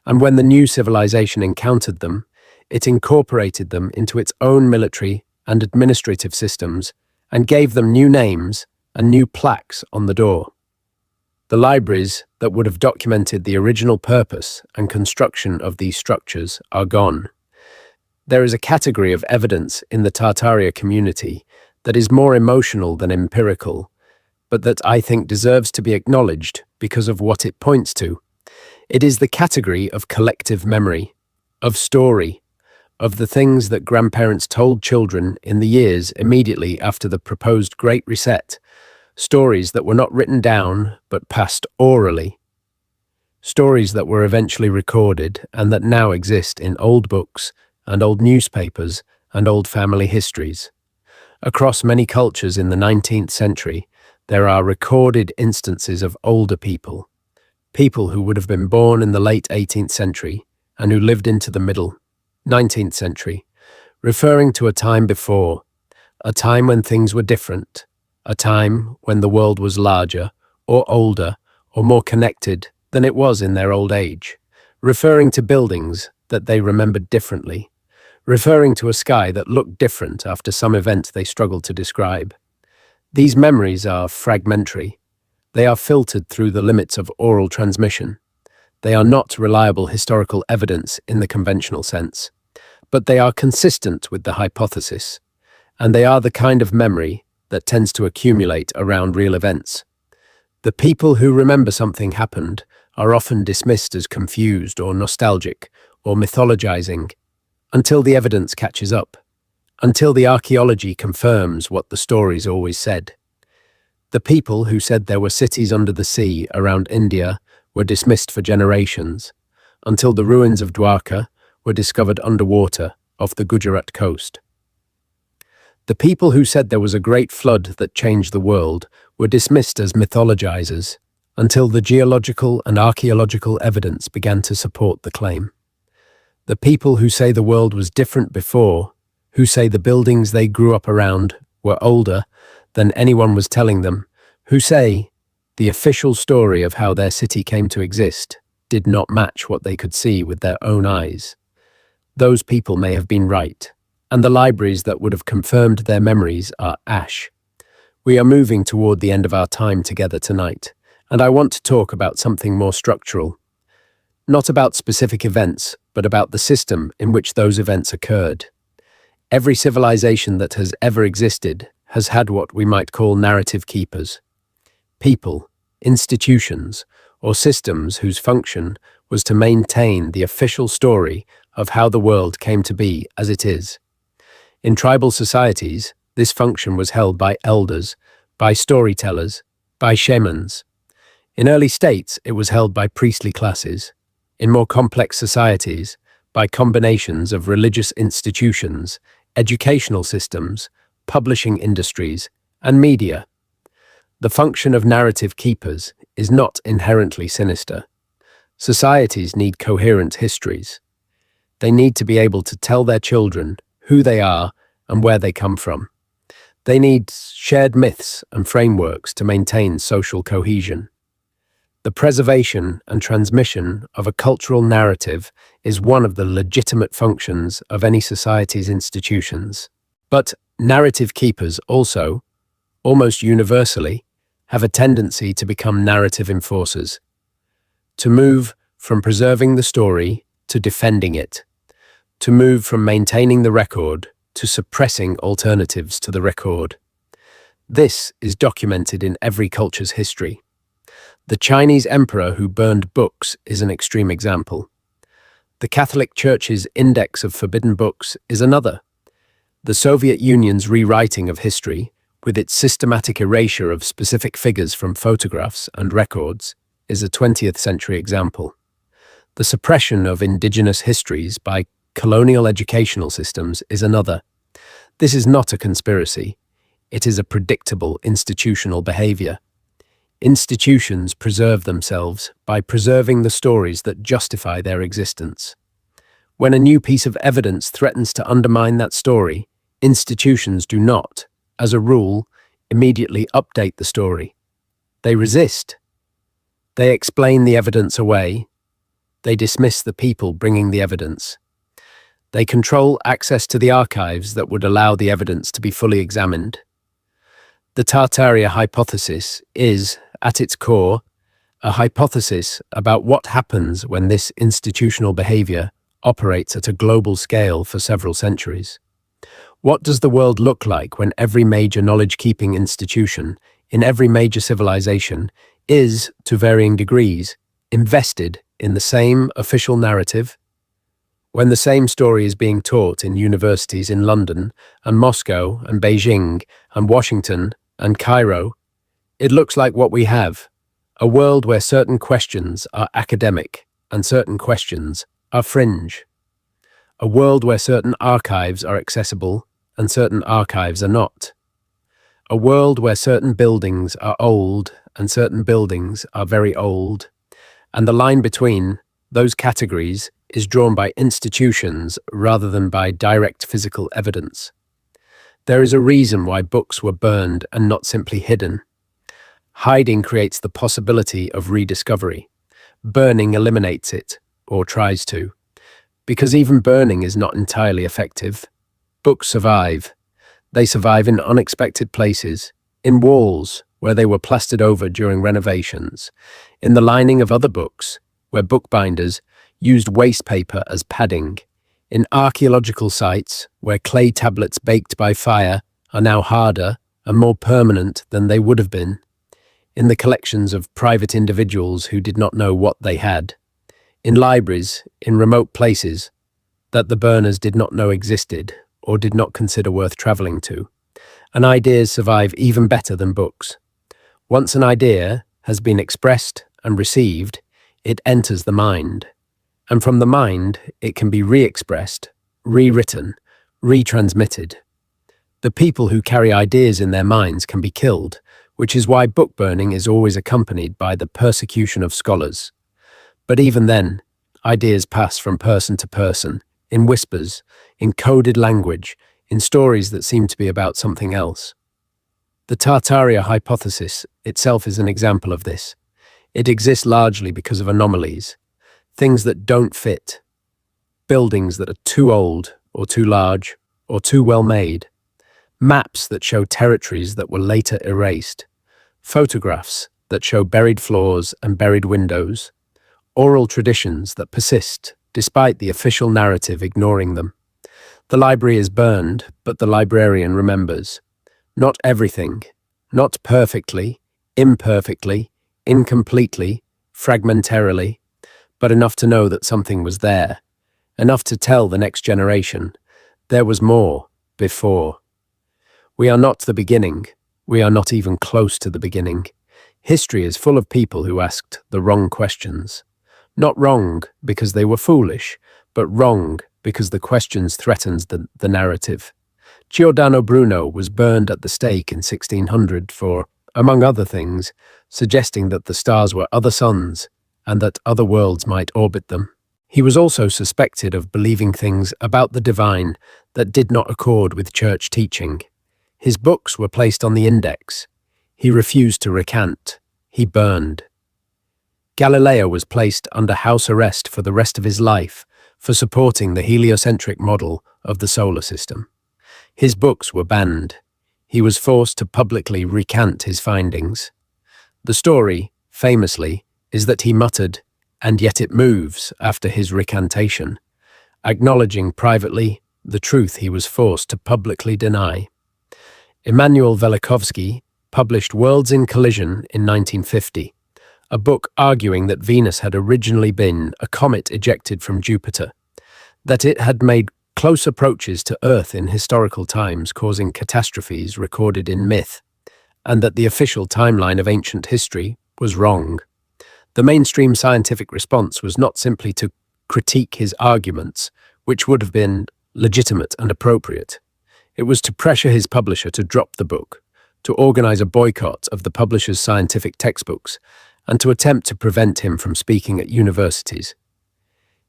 A: And when the new civilization encountered them, it incorporated them into its own military and administrative systems and gave them new names and new plaques on the door. The libraries that would have documented the original purpose and construction of these structures are gone. There is a category of evidence in the Tartaria community that is more emotional than empirical, but that I think deserves to be acknowledged because of what it points to. It is the category of collective memory, of story, of the things that grandparents told children in the years immediately after the proposed Great Reset, stories that were not written down but passed orally, stories that were eventually recorded and that now exist in old books and old newspapers and old family histories. Across many cultures in the 19th century, there are recorded instances of older people, people who would have been born in the late 18th century and who lived into the middle 19th century, referring to a time before, a time when things were different, a time when the world was larger, or older, or more connected than it was in their old age, referring to buildings that they remembered differently, referring to a sky that looked different after some event they struggled to describe. These memories are fragmentary. They are filtered through the limits of oral transmission. They are not reliable historical evidence in the conventional sense, but they are consistent with the hypothesis, and they are the kind of memory that tends to accumulate around real events. The people who remember something happened are often dismissed as confused or nostalgic or mythologizing until the evidence catches up, until the archaeology confirms what the stories always said. The people who said there were cities under the sea around India were dismissed for generations, until the ruins of Dwarka were discovered underwater off the Gujarat coast. The people who said there was a great flood that changed the world were dismissed as mythologizers until the geological and archaeological evidence began to support the claim. The people who say the world was different before, who say the buildings they grew up around were older than anyone was telling them, who say the official story of how their city came to exist did not match what they could see with their own eyes. Those people may have been right, and the libraries that would have confirmed their memories are ash. We are moving toward the end of our time together tonight, and I want to talk about something more structural. Not about specific events, but about the system in which those events occurred. Every civilization that has ever existed has had what we might call narrative keepers. People, institutions, or systems whose function was to maintain the official story of how the world came to be as it is. In tribal societies, this function was held by elders, by storytellers, by shamans. In early states, it was held by priestly classes. In more complex societies, by combinations of religious institutions, educational systems, publishing industries, and media. The function of narrative keepers is not inherently sinister. Societies need coherent histories. They need to be able to tell their children who they are and where they come from. They need shared myths and frameworks to maintain social cohesion. The preservation and transmission of a cultural narrative is one of the legitimate functions of any society's institutions. But narrative keepers also, almost universally, have a tendency to become narrative enforcers, to move from preserving the story to defending it, to move from maintaining the record to suppressing alternatives to the record. This is documented in every culture's history. The Chinese emperor who burned books is an extreme example. The Catholic Church's Index of Forbidden Books is another. The Soviet Union's rewriting of history, with its systematic erasure of specific figures from photographs and records, is a 20th century example. The suppression of indigenous histories by colonial educational systems is another. This is not a conspiracy. It is a predictable institutional behavior. Institutions preserve themselves by preserving the stories that justify their existence. When a new piece of evidence threatens to undermine that story, institutions do not, as a rule, immediately update the story. They resist. They explain the evidence away. They dismiss the people bringing the evidence. They control access to the archives that would allow the evidence to be fully examined. The Tartaria hypothesis is, at its core, a hypothesis about what happens when this institutional behavior operates at a global scale for several centuries. What does the world look like when every major knowledge-keeping institution in every major civilization is, to varying degrees, invested in the same official narrative? When the same story is being taught in universities in London and Moscow and Beijing and Washington and Cairo, it looks like what we have, a world where certain questions are academic and certain questions are fringe. A world where certain archives are accessible and certain archives are not. A world where certain buildings are old and certain buildings are very old, and the line between those categories is drawn by institutions rather than by direct physical evidence. There is a reason why books were burned and not simply hidden. Hiding creates the possibility of rediscovery. Burning eliminates it, or tries to. Because even burning is not entirely effective. Books survive. They survive in unexpected places, in walls where they were plastered over during renovations, in the lining of other books where bookbinders used waste paper as padding, in archaeological sites where clay tablets baked by fire are now harder and more permanent than they would have been, in the collections of private individuals who did not know what they had, in libraries, in remote places that the burners did not know existed or did not consider worth travelling to. And ideas survive even better than books. Once an idea has been expressed and received, it enters the mind. And from the mind, it can be re-expressed, rewritten, retransmitted. The people who carry ideas in their minds can be killed, which is why book burning is always accompanied by the persecution of scholars. But even then, ideas pass from person to person, in whispers, in coded language, in stories that seem to be about something else. The Tartaria hypothesis itself is an example of this. It exists largely because of anomalies, things that don't fit, buildings that are too old or too large or too well made, maps that show territories that were later erased, photographs that show buried floors and buried windows, oral traditions that persist despite the official narrative ignoring them. The library is burned, but the librarian remembers. Not everything, not perfectly, imperfectly, incompletely, fragmentarily, but enough to know that something was there, enough to tell the next generation, there was more before. We are not the beginning. We are not even close to the beginning. History is full of people who asked the wrong questions. Not wrong because they were foolish, but wrong because the questions threatened the narrative. Giordano Bruno was burned at the stake in 1600 for, among other things, suggesting that the stars were other suns and that other worlds might orbit them. He was also suspected of believing things about the divine that did not accord with church teaching. His books were placed on the index. He refused to recant. He burned. Galileo was placed under house arrest for the rest of his life for supporting the heliocentric model of the solar system. His books were banned. He was forced to publicly recant his findings. The story, famously, is that he muttered, "And yet it moves," after his recantation, acknowledging privately the truth he was forced to publicly deny. Immanuel Velikovsky published Worlds in Collision in 1950, a book arguing that Venus had originally been a comet ejected from Jupiter, that it had made close approaches to Earth in historical times, causing catastrophes recorded in myth, and that the official timeline of ancient history was wrong. The mainstream scientific response was not simply to critique his arguments, which would have been legitimate and appropriate. It was to pressure his publisher to drop the book, to organize a boycott of the publisher's scientific textbooks, and to attempt to prevent him from speaking at universities.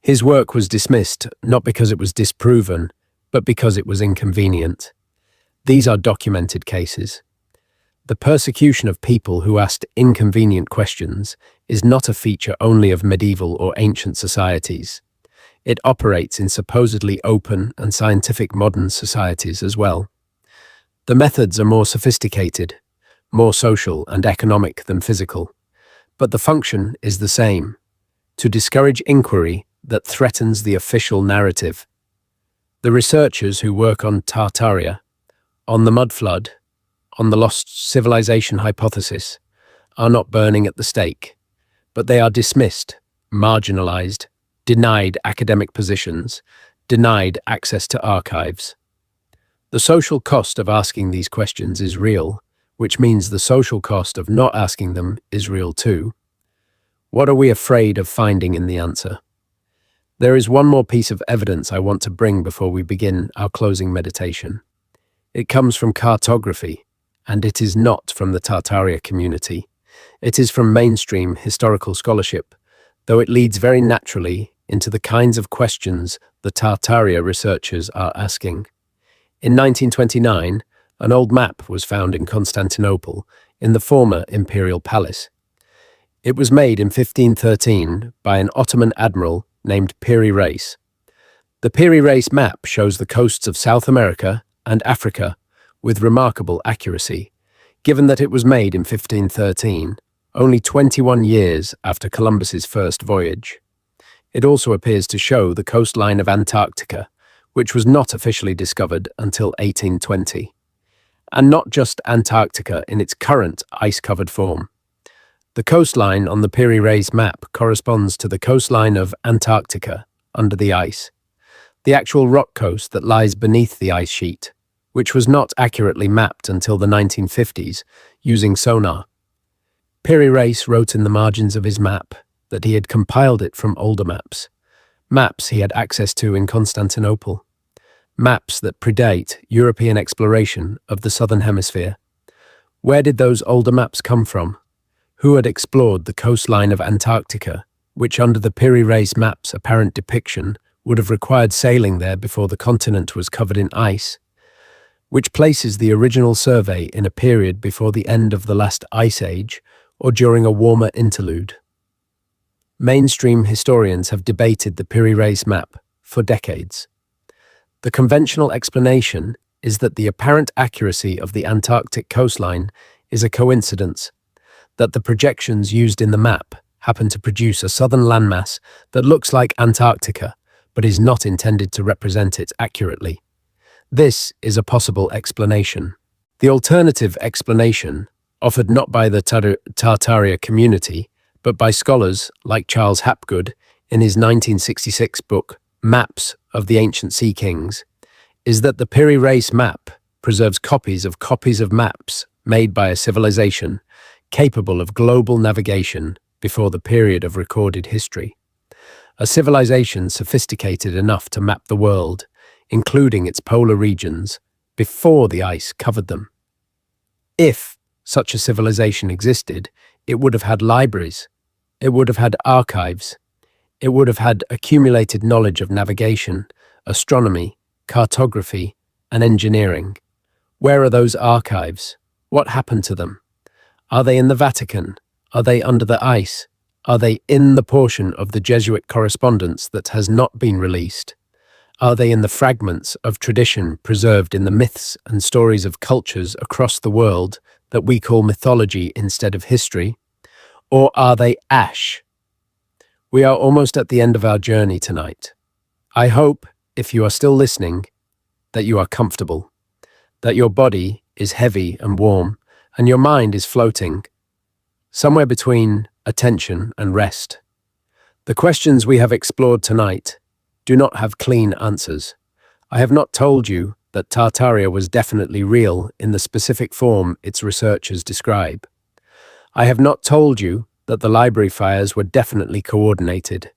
A: His work was dismissed not because it was disproven, but because it was inconvenient. These are documented cases. The persecution of people who asked inconvenient questions is not a feature only of medieval or ancient societies. It operates in supposedly open and scientific modern societies as well. The methods are more sophisticated, more social and economic than physical, but the function is the same: to discourage inquiry that threatens the official narrative. The researchers who work on Tartaria, on the mud flood, on the lost civilization hypothesis, are not burning at the stake, but they are dismissed, marginalized, denied academic positions, denied access to archives. The social cost of asking these questions is real, which means the social cost of not asking them is real too. What are we afraid of finding in the answer? There is one more piece of evidence I want to bring before we begin our closing meditation. It comes from cartography, and it is not from the Tartaria community. It is from mainstream historical scholarship, though it leads very naturally into the kinds of questions the Tartaria researchers are asking. In 1929, An old map was found in Constantinople, in the former imperial palace. It was made in 1513 by an Ottoman admiral named Piri Reis. The Piri Reis map shows the coasts of South America and Africa with remarkable accuracy, given that it was made in 1513, only 21 years after Columbus's first voyage. It also appears to show the coastline of Antarctica, which was not officially discovered until 1820. And not just Antarctica in its current ice-covered form. The coastline on the Piri Reis map corresponds to the coastline of Antarctica under the ice, the actual rock coast that lies beneath the ice sheet, which was not accurately mapped until the 1950s using sonar. Piri Reis wrote in the margins of his map that he had compiled it from older maps he had access to in Constantinople, maps that predate European exploration of the southern hemisphere. Where did those older maps come from? Who had explored the coastline of Antarctica, which under the Piri Reis map's apparent depiction would have required sailing there before the continent was covered in ice? Which places the original survey in a period before the end of the last ice age or during a warmer interlude? Mainstream historians have debated the Piri Reis map for decades. The conventional explanation is that the apparent accuracy of the Antarctic coastline is a coincidence, that the projections used in the map happen to produce a southern landmass that looks like Antarctica but is not intended to represent it accurately. This is a possible explanation. The alternative explanation, offered not by the Tartaria community, but by scholars like Charles Hapgood in his 1966 book, Maps of the Ancient Sea Kings, is that the Piri Reis map preserves copies of maps made by a civilization capable of global navigation before the period of recorded history. A civilization sophisticated enough to map the world, including its polar regions, before the ice covered them. If such a civilization existed, it would have had libraries, it would have had archives, it would have had accumulated knowledge of navigation, astronomy, cartography, and engineering. Where are those archives? What happened to them? Are they in the Vatican? Are they under the ice? Are they in the portion of the Jesuit correspondence that has not been released? Are they in the fragments of tradition preserved in the myths and stories of cultures across the world that we call mythology instead of history? Or are they ash? We are almost at the end of our journey tonight. I hope, if you are still listening, that you are comfortable, that your body is heavy and warm, and your mind is floating, somewhere between attention and rest. The questions we have explored tonight do not have clean answers. I have not told you that Tartaria was definitely real in the specific form its researchers describe. I have not told you that the library fires were definitely coordinated.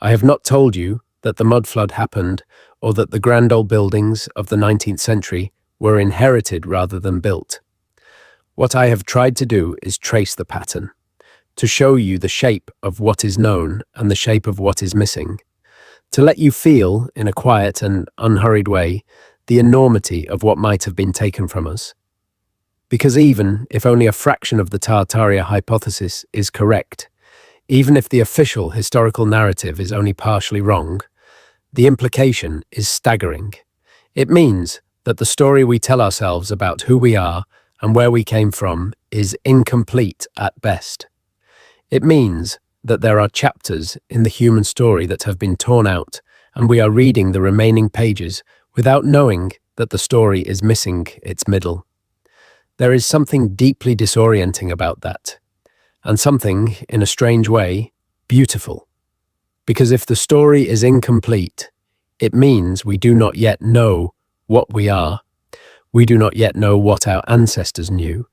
A: I have not told you that the mud flood happened or that the grand old buildings of the 19th century were inherited rather than built. What I have tried to do is trace the pattern, to show you the shape of what is known and the shape of what is missing, to let you feel, in a quiet and unhurried way, the enormity of what might have been taken from us. Because even if only a fraction of the Tartaria hypothesis is correct, even if the official historical narrative is only partially wrong, the implication is staggering. It means that the story we tell ourselves about who we are and where we came from is incomplete at best. It means that there are chapters in the human story that have been torn out, and we are reading the remaining pages without knowing that the story is missing its middle. There is something deeply disorienting about that, and something, in a strange way, beautiful. Because if the story is incomplete, it means we do not yet know what we are. We do not yet know what our ancestors knew.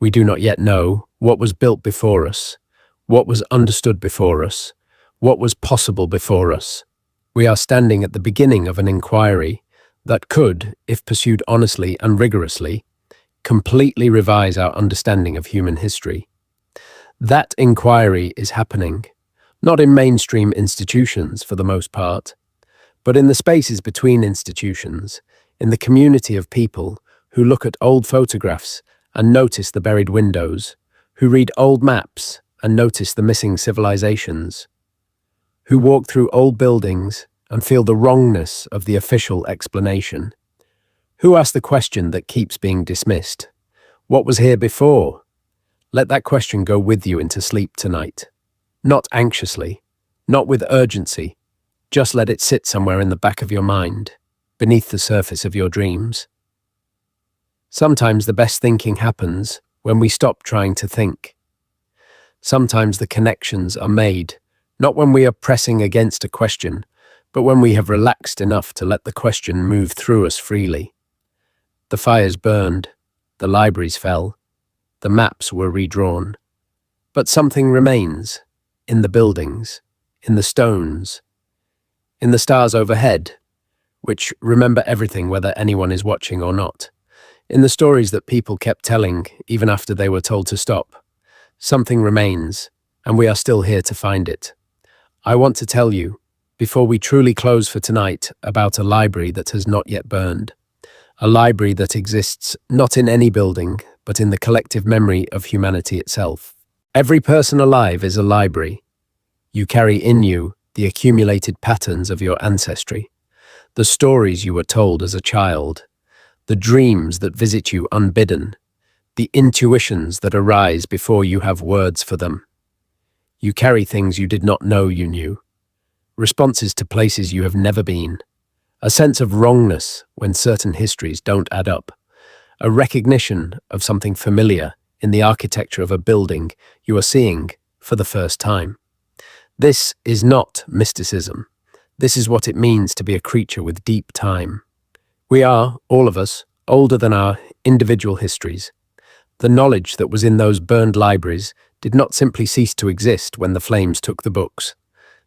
A: We do not yet know what was built before us, what was understood before us, what was possible before us. We are standing at the beginning of an inquiry that could, if pursued honestly and rigorously, completely revise our understanding of human history. That inquiry is happening, not in mainstream institutions for the most part, but in the spaces between institutions, in the community of people who look at old photographs and notice the buried windows, who read old maps and notice the missing civilizations, who walk through old buildings and feel the wrongness of the official explanation, who ask the question that keeps being dismissed. What was here before? Let that question go with you into sleep tonight. Not anxiously, not with urgency, just let it sit somewhere in the back of your mind, beneath the surface of your dreams. Sometimes the best thinking happens when we stop trying to think. Sometimes the connections are made, not when we are pressing against a question, but when we have relaxed enough to let the question move through us freely. The fires burned, the libraries fell, the maps were redrawn. But something remains, in the buildings, in the stones, in the stars overhead, which remember everything whether anyone is watching or not, in the stories that people kept telling even after they were told to stop. Something remains, and we are still here to find it. I want to tell you, before we truly close for tonight, about a library that has not yet burned. A library that exists not in any building, but in the collective memory of humanity itself. Every person alive is a library. You carry in you the accumulated patterns of your ancestry, the stories you were told as a child, the dreams that visit you unbidden, the intuitions that arise before you have words for them. You carry things you did not know you knew, responses to places you have never been, a sense of wrongness when certain histories don't add up, a recognition of something familiar in the architecture of a building you are seeing for the first time. This is not mysticism. This is what it means to be a creature with deep time. We are, all of us, older than our individual histories. The knowledge that was in those burned libraries did not simply cease to exist when the flames took the books.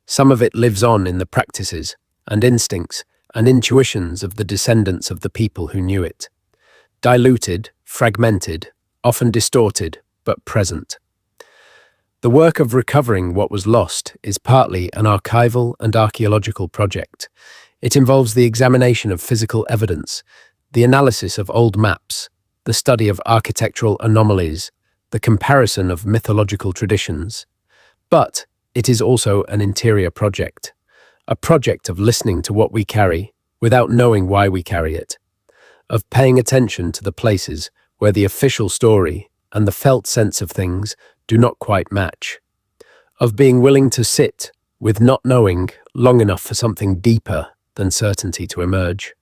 A: Some of it lives on in the practices and instincts and intuitions of the descendants of the people who knew it. Diluted, fragmented, often distorted, but present. The work of recovering what was lost is partly an archival and archaeological project. It involves the examination of physical evidence, the analysis of old maps, the study of architectural anomalies, the comparison of mythological traditions. But it is also an interior project, a project of listening to what we carry without knowing why we carry it, of paying attention to the places where the official story and the felt sense of things do not quite match, of being willing to sit with not knowing long enough for something deeper than certainty to emerge.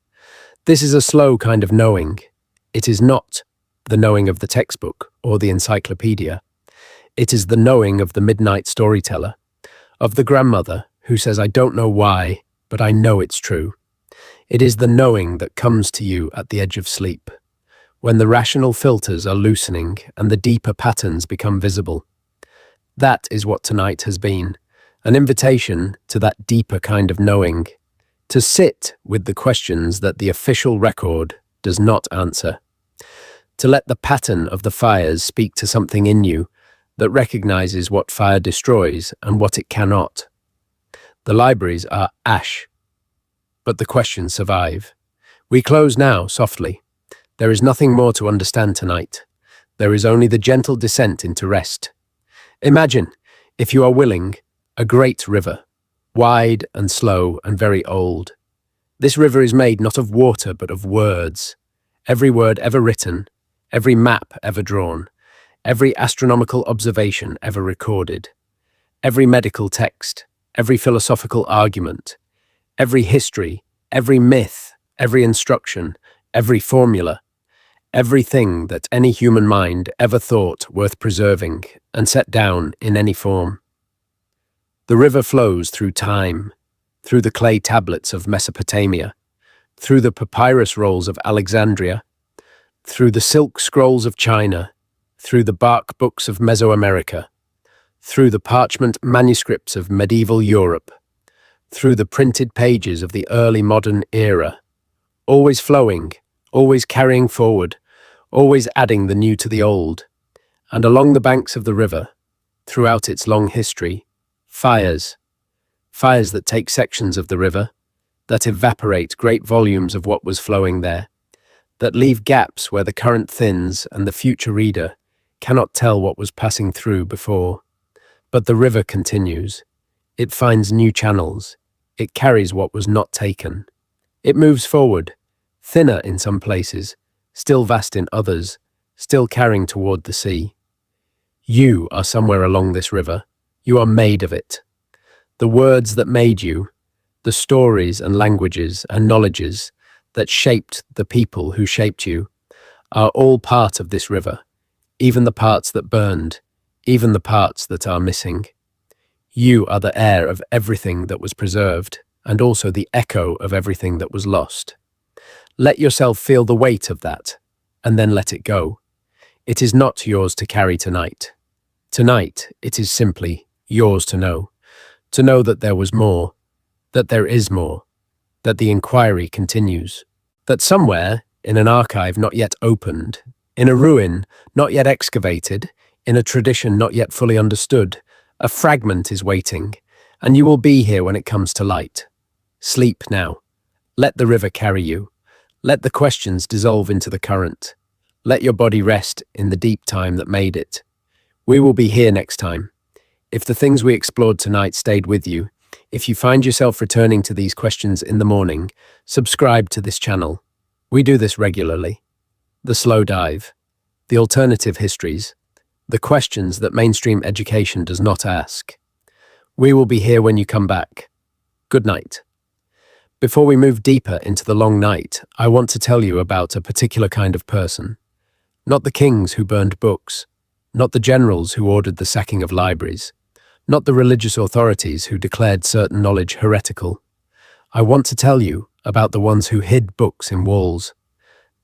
A: This is a slow kind of knowing. It is not the knowing of the textbook or the encyclopedia. It is the knowing of the midnight storyteller, of the grandmother who says, "I don't know why, but I know it's true." It is the knowing that comes to you at the edge of sleep, when the rational filters are loosening and the deeper patterns become visible. That is what tonight has been, an invitation to that deeper kind of knowing, to sit with the questions that the official record does not answer, to let the pattern of the fires speak to something in you that recognizes what fire destroys and what it cannot. The libraries are ash, but the questions survive. We close now, softly. There is nothing more to understand tonight. There is only the gentle descent into rest. Imagine, if you are willing, a great river, wide and slow and very old. This river is made not of water but of words. Every word ever written, every map ever drawn, every astronomical observation ever recorded, every medical text, every philosophical argument, every history, every myth, every instruction, every formula, everything that any human mind ever thought worth preserving and set down in any form. The river flows through time, through the clay tablets of Mesopotamia, through the papyrus rolls of Alexandria, through the silk scrolls of China, through the bark books of Mesoamerica, through the parchment manuscripts of medieval Europe, through the printed pages of the early modern era, always flowing, always carrying forward, always adding the new to the old, and along the banks of the river, throughout its long history, fires that take sections of the river, that evaporate great volumes of what was flowing there, that leave gaps where the current thins and the future reader cannot tell what was passing through before. But the river continues. It finds new channels. It carries what was not taken. It moves forward, thinner in some places, still vast in others, still carrying toward the sea. You are somewhere along this river. You are made of it. The words that made you, the stories and languages and knowledges that shaped the people who shaped you, are all part of this river, even the parts that burned, even the parts that are missing. You are the heir of everything that was preserved, and also the echo of everything that was lost. Let yourself feel the weight of that, and then let it go. It is not yours to carry tonight. Tonight, it is simply yours to know that there was more, that there is more, that the inquiry continues, that somewhere, in an archive not yet opened, in a ruin not yet excavated, in a tradition not yet fully understood, a fragment is waiting, and you will be here when it comes to light. Sleep now. Let the river carry you. Let the questions dissolve into the current. Let your body rest in the deep time that made it. We will be here next time. If the things we explored tonight stayed with you, if you find yourself returning to these questions in the morning, subscribe to this channel. We do this regularly. The slow dive, the alternative histories, the questions that mainstream education does not ask. We will be here when you come back. Good night. Before we move deeper into the long night, I want to tell you about a particular kind of person. Not the kings who burned books, not the generals who ordered the sacking of libraries, not the religious authorities who declared certain knowledge heretical. I want to tell you about the ones who hid books in walls.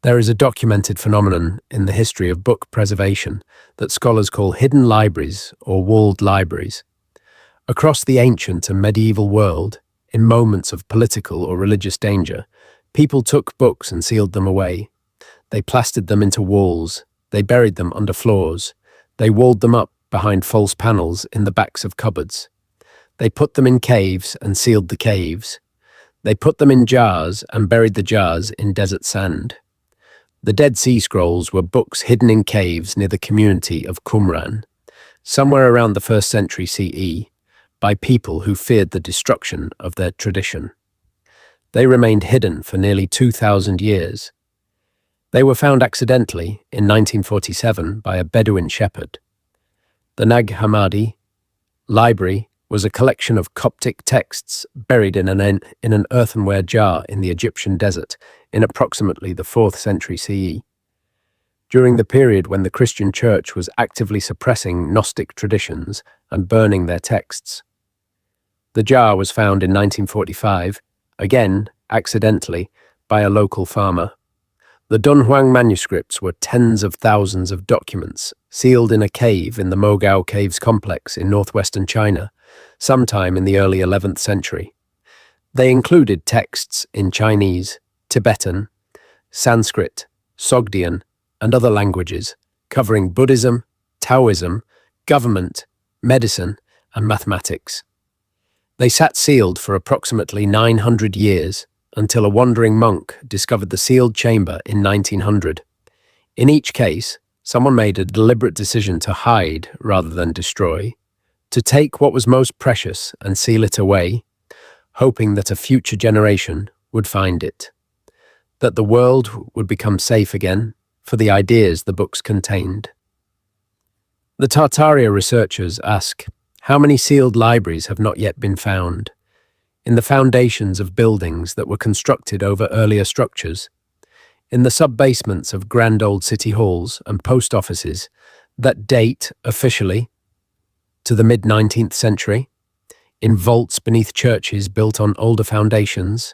A: There is a documented phenomenon in the history of book preservation that scholars call hidden libraries or walled libraries. Across the ancient and medieval world, in moments of political or religious danger, people took books and sealed them away. They plastered them into walls. They buried them under floors. They walled them up behind false panels in the backs of cupboards. They put them in caves and sealed the caves. They put them in jars and buried the jars in desert sand. The Dead Sea Scrolls were books hidden in caves near the community of Qumran, somewhere around the 1st century CE, by people who feared the destruction of their tradition. They remained hidden for nearly 2,000 years. They were found accidentally in 1947 by a Bedouin shepherd. The Nag Hammadi library was a collection of Coptic texts buried in an earthenware jar in the Egyptian desert in approximately the 4th century CE. During the period when the Christian Church was actively suppressing Gnostic traditions and burning their texts. The jar was found in 1945, again accidentally, by a local farmer. The Dunhuang manuscripts were tens of thousands of documents sealed in a cave in the Mogao Caves complex in northwestern China, sometime in the early 11th century. They included texts in Chinese, Tibetan, Sanskrit, Sogdian, and other languages, covering Buddhism, Taoism, government, medicine, and mathematics. They sat sealed for approximately 900 years, until a wandering monk discovered the sealed chamber in 1900. In each case, someone made a deliberate decision to hide rather than destroy, to take what was most precious and seal it away, hoping that a future generation would find it, that the world would become safe again for the ideas the books contained. The Tartaria researchers ask, how many sealed libraries have not yet been found? In the foundations of buildings that were constructed over earlier structures, in the sub-basements of grand old city halls and post offices that date, officially, to the mid-19th century, in vaults beneath churches built on older foundations,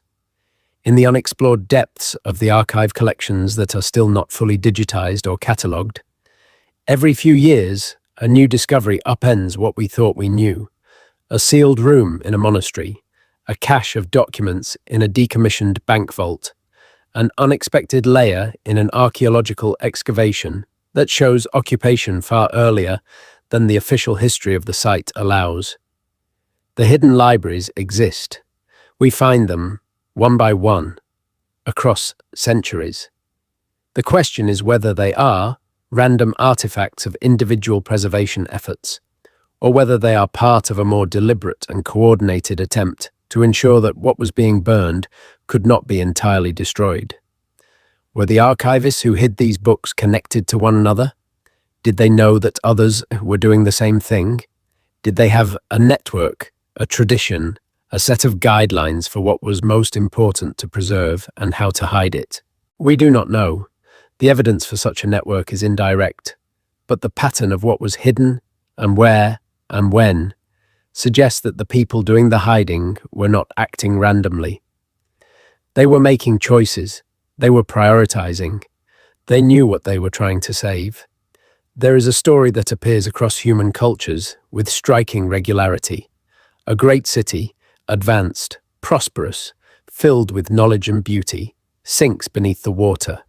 A: in the unexplored depths of the archive collections that are still not fully digitized or catalogued. Every few years, a new discovery upends what we thought we knew. A sealed room in a monastery, a cache of documents in a decommissioned bank vault, an unexpected layer in an archaeological excavation that shows occupation far earlier than the official history of the site allows. The hidden libraries exist. We find them, one by one, across centuries. The question is whether they are random artifacts of individual preservation efforts, or whether they are part of a more deliberate and coordinated attempt to ensure that what was being burned could not be entirely destroyed. Were the archivists who hid these books connected to one another? Did they know that others were doing the same thing? Did they have a network, a tradition, a set of guidelines for what was most important to preserve and how to hide it? We do not know. The evidence for such a network is indirect, but the pattern of what was hidden and where and when suggests that the people doing the hiding were not acting randomly. They were making choices. They were prioritizing. They knew what they were trying to save. There is a story that appears across human cultures with striking regularity. A great city, advanced, prosperous, filled with knowledge and beauty, sinks beneath the water,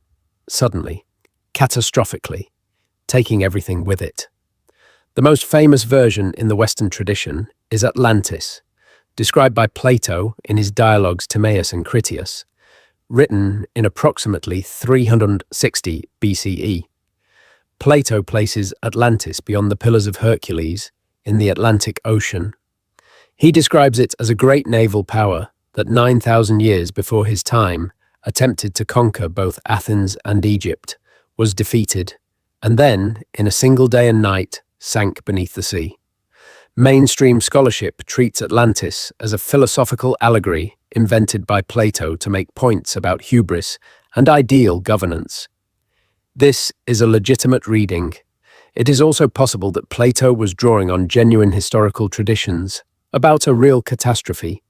A: suddenly, catastrophically, taking everything with it. The most famous version in the Western tradition is Atlantis, described by Plato in his dialogues Timaeus and Critias, written in approximately 360 BCE. Plato places Atlantis beyond the Pillars of Hercules in the Atlantic Ocean. He describes it as a great naval power that 9,000 years before his time attempted to conquer both Athens and Egypt, was defeated, and then, in a single day and night, sank beneath the sea. Mainstream scholarship treats Atlantis as a philosophical allegory invented by Plato to make points about hubris and ideal governance. This is a legitimate reading. It is also possible that Plato was drawing on genuine historical traditions about a real catastrophe,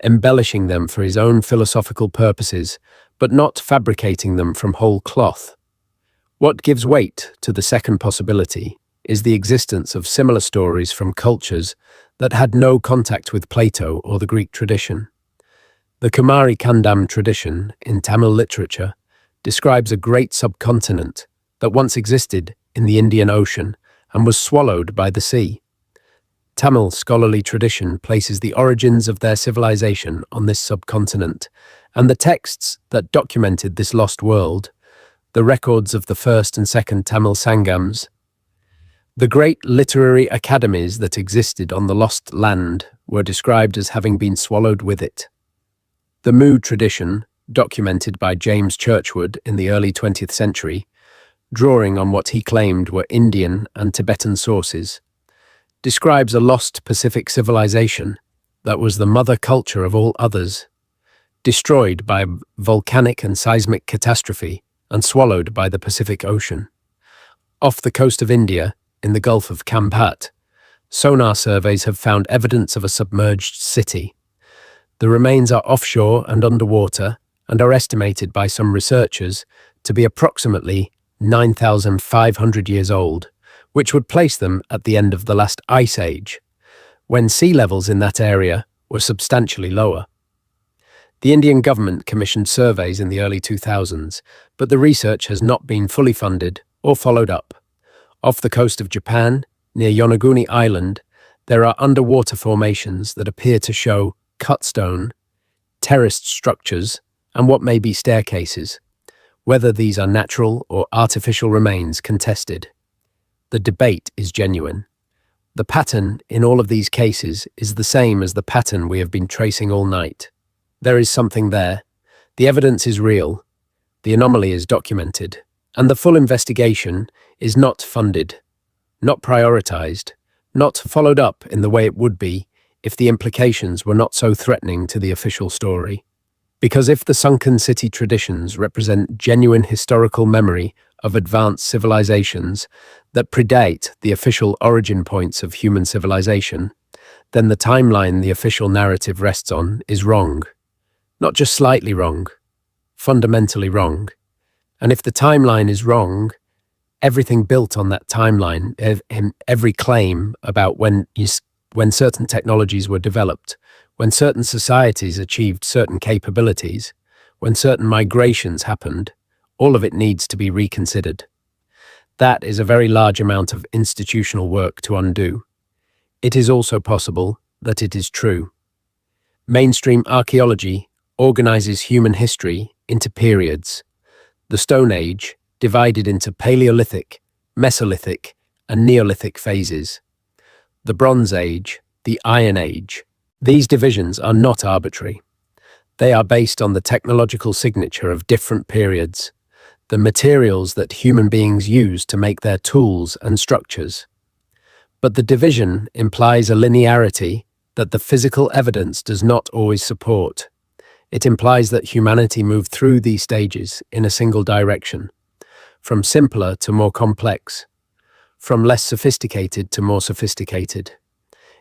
A: embellishing them for his own philosophical purposes, but not fabricating them from whole cloth. What gives weight to the second possibility is the existence of similar stories from cultures that had no contact with Plato or the Greek tradition. The Kumari Kandam tradition in Tamil literature describes a great subcontinent that once existed in the Indian Ocean and was swallowed by the sea. Tamil scholarly tradition places the origins of their civilization on this subcontinent, and the texts that documented this lost world, the records of the first and second Tamil Sangams, the great literary academies that existed on the lost land were described as having been swallowed with it. The Mu tradition, documented by James Churchward in the early 20th century, drawing on what he claimed were Indian and Tibetan sources, describes a lost Pacific civilization that was the mother culture of all others, destroyed by volcanic and seismic catastrophe and swallowed by the Pacific Ocean. Off the coast of India, in the Gulf of Campat, sonar surveys have found evidence of a submerged city. The remains are offshore and underwater and are estimated by some researchers to be approximately 9,500 years old, which would place them at the end of the last ice age, when sea levels in that area were substantially lower. The Indian government commissioned surveys in the early 2000s, but the research has not been fully funded or followed up. Off the coast of Japan, near Yonaguni Island, there are underwater formations that appear to show cut stone, terraced structures, and what may be staircases. Whether these are natural or artificial remains contested. The debate is genuine. The pattern in all of these cases is the same as the pattern we have been tracing all night. There is something there. The evidence is real. The anomaly is documented. And the full investigation is not funded, not prioritized, not followed up in the way it would be if the implications were not so threatening to the official story. Because if the sunken city traditions represent genuine historical memory of advanced civilizations that predate the official origin points of human civilization, then the timeline the official narrative rests on is wrong. Not just slightly wrong, fundamentally wrong. And if the timeline is wrong, everything built on that timeline, every claim about when certain technologies were developed, when certain societies achieved certain capabilities, when certain migrations happened, all of it needs to be reconsidered. That is a very large amount of institutional work to undo. It is also possible that it is true. Mainstream archaeology organizes human history into periods. The Stone Age, divided into Paleolithic, Mesolithic, and Neolithic phases. The Bronze Age, the Iron Age. These divisions are not arbitrary. They are based on the technological signature of different periods, the materials that human beings use to make their tools and structures. But the division implies a linearity that the physical evidence does not always support. It implies that humanity moved through these stages in a single direction, from simpler to more complex, from less sophisticated to more sophisticated.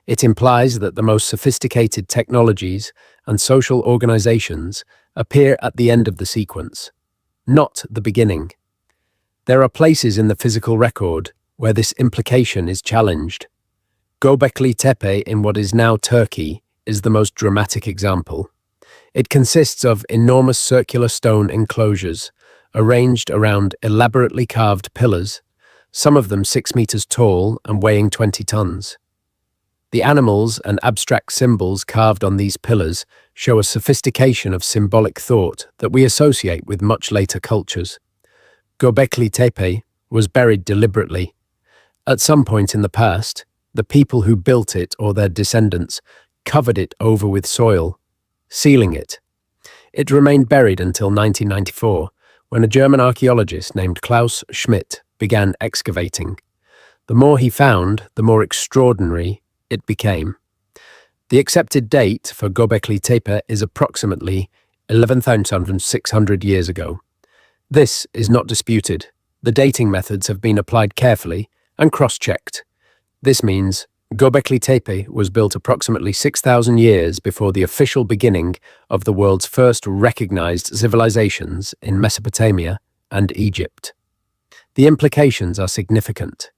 A: It implies that the most sophisticated technologies and social organizations appear at the end of the sequence, not the beginning. There are places in the physical record where this implication is challenged. Göbekli Tepe in what is now Turkey is the most dramatic example. It consists of enormous circular stone enclosures, arranged around elaborately carved pillars, some of them 6 meters tall and weighing 20 tons. The animals and abstract symbols carved on these pillars show a sophistication of symbolic thought that we associate with much later cultures. Göbekli Tepe was buried deliberately. At some point in the past, the people who built it or their descendants covered it over with soil, sealing it. It remained buried until 1994, when a German archaeologist named Klaus Schmidt began excavating. The more he found, the more extraordinary it became. The accepted date for Göbekli Tepe is approximately 11,600 years ago. This is not disputed. The dating methods have been applied carefully and cross-checked. This means Göbekli Tepe was built approximately 6,000 years before the official beginning of the world's first recognized civilizations in Mesopotamia and Egypt. The implications are significant.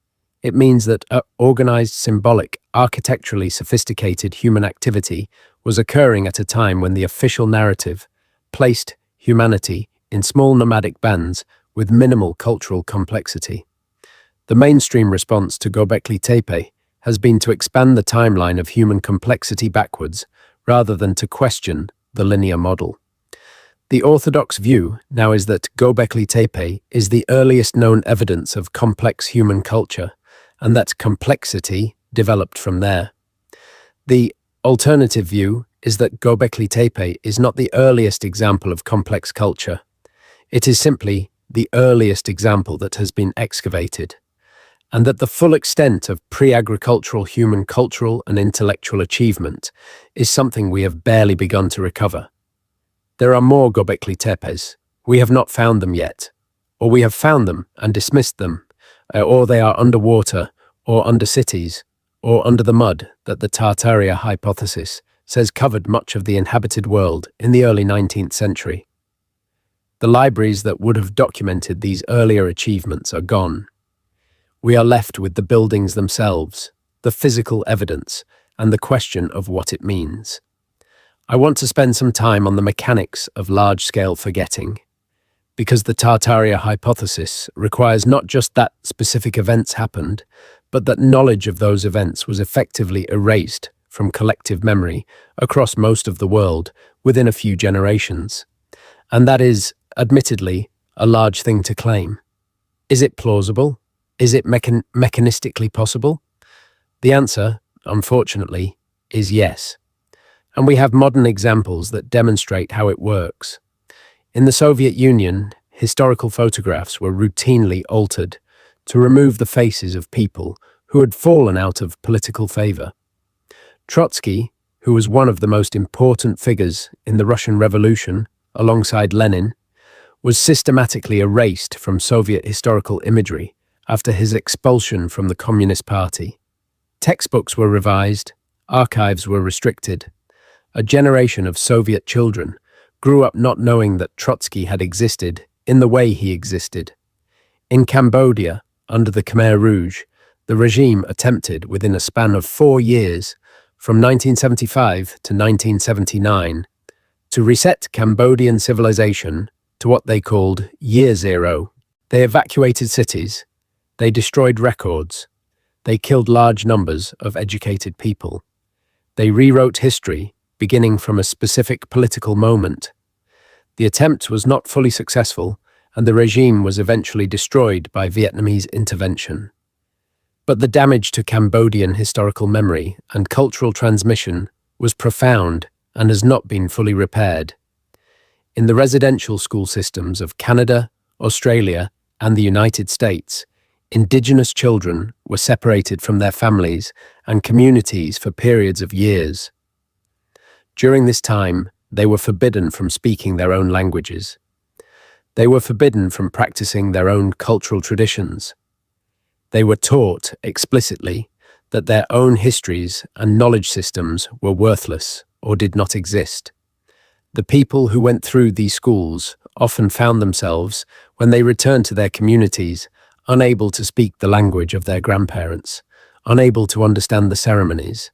A: It means that organized, symbolic, architecturally sophisticated human activity was occurring at a time when the official narrative placed humanity in small nomadic bands with minimal cultural complexity. The mainstream response to Göbekli Tepe has been to expand the timeline of human complexity backwards rather than to question the linear model. The orthodox view now is that Göbekli Tepe is the earliest known evidence of complex human culture, and that complexity developed from there. The alternative view is that Göbekli Tepe is not the earliest example of complex culture. It is simply the earliest example that has been excavated, and that the full extent of pre-agricultural human cultural and intellectual achievement is something we have barely begun to recover. There are more Göbekli Tepes. We have not found them yet, or we have found them and dismissed them, or they are underwater, or under cities, or under the mud that the Tartaria hypothesis says covered much of the inhabited world in the early 19th century. The libraries that would have documented these earlier achievements are gone. We are left with the buildings themselves, the physical evidence, and the question of what it means. I want to spend some time on the mechanics of large-scale forgetting, because the Tartaria hypothesis requires not just that specific events happened, but that knowledge of those events was effectively erased from collective memory across most of the world within a few generations. And that is, admittedly, a large thing to claim. Is it plausible? Is it mechanistically possible? The answer, unfortunately, is yes. And we have modern examples that demonstrate how it works. In the Soviet Union, historical photographs were routinely altered to remove the faces of people who had fallen out of political favor. Trotsky, who was one of the most important figures in the Russian Revolution, alongside Lenin, was systematically erased from Soviet historical imagery after his expulsion from the Communist Party. Textbooks were revised, archives were restricted. A generation of Soviet children grew up not knowing that Trotsky had existed in the way he existed. In Cambodia, under the Khmer Rouge, the regime attempted within a span of 4 years, from 1975 to 1979, to reset Cambodian civilization to what they called Year Zero. They evacuated cities, they destroyed records, they killed large numbers of educated people. They rewrote history, beginning from a specific political moment. The attempt was not fully successful, and the regime was eventually destroyed by Vietnamese intervention. But the damage to Cambodian historical memory and cultural transmission was profound and has not been fully repaired. In the residential school systems of Canada, Australia, and the United States, Indigenous children were separated from their families and communities for periods of years. During this time, they were forbidden from speaking their own languages. They were forbidden from practicing their own cultural traditions. They were taught explicitly that their own histories and knowledge systems were worthless or did not exist. The people who went through these schools often found themselves, when they returned to their communities, unable to speak the language of their grandparents, unable to understand the ceremonies,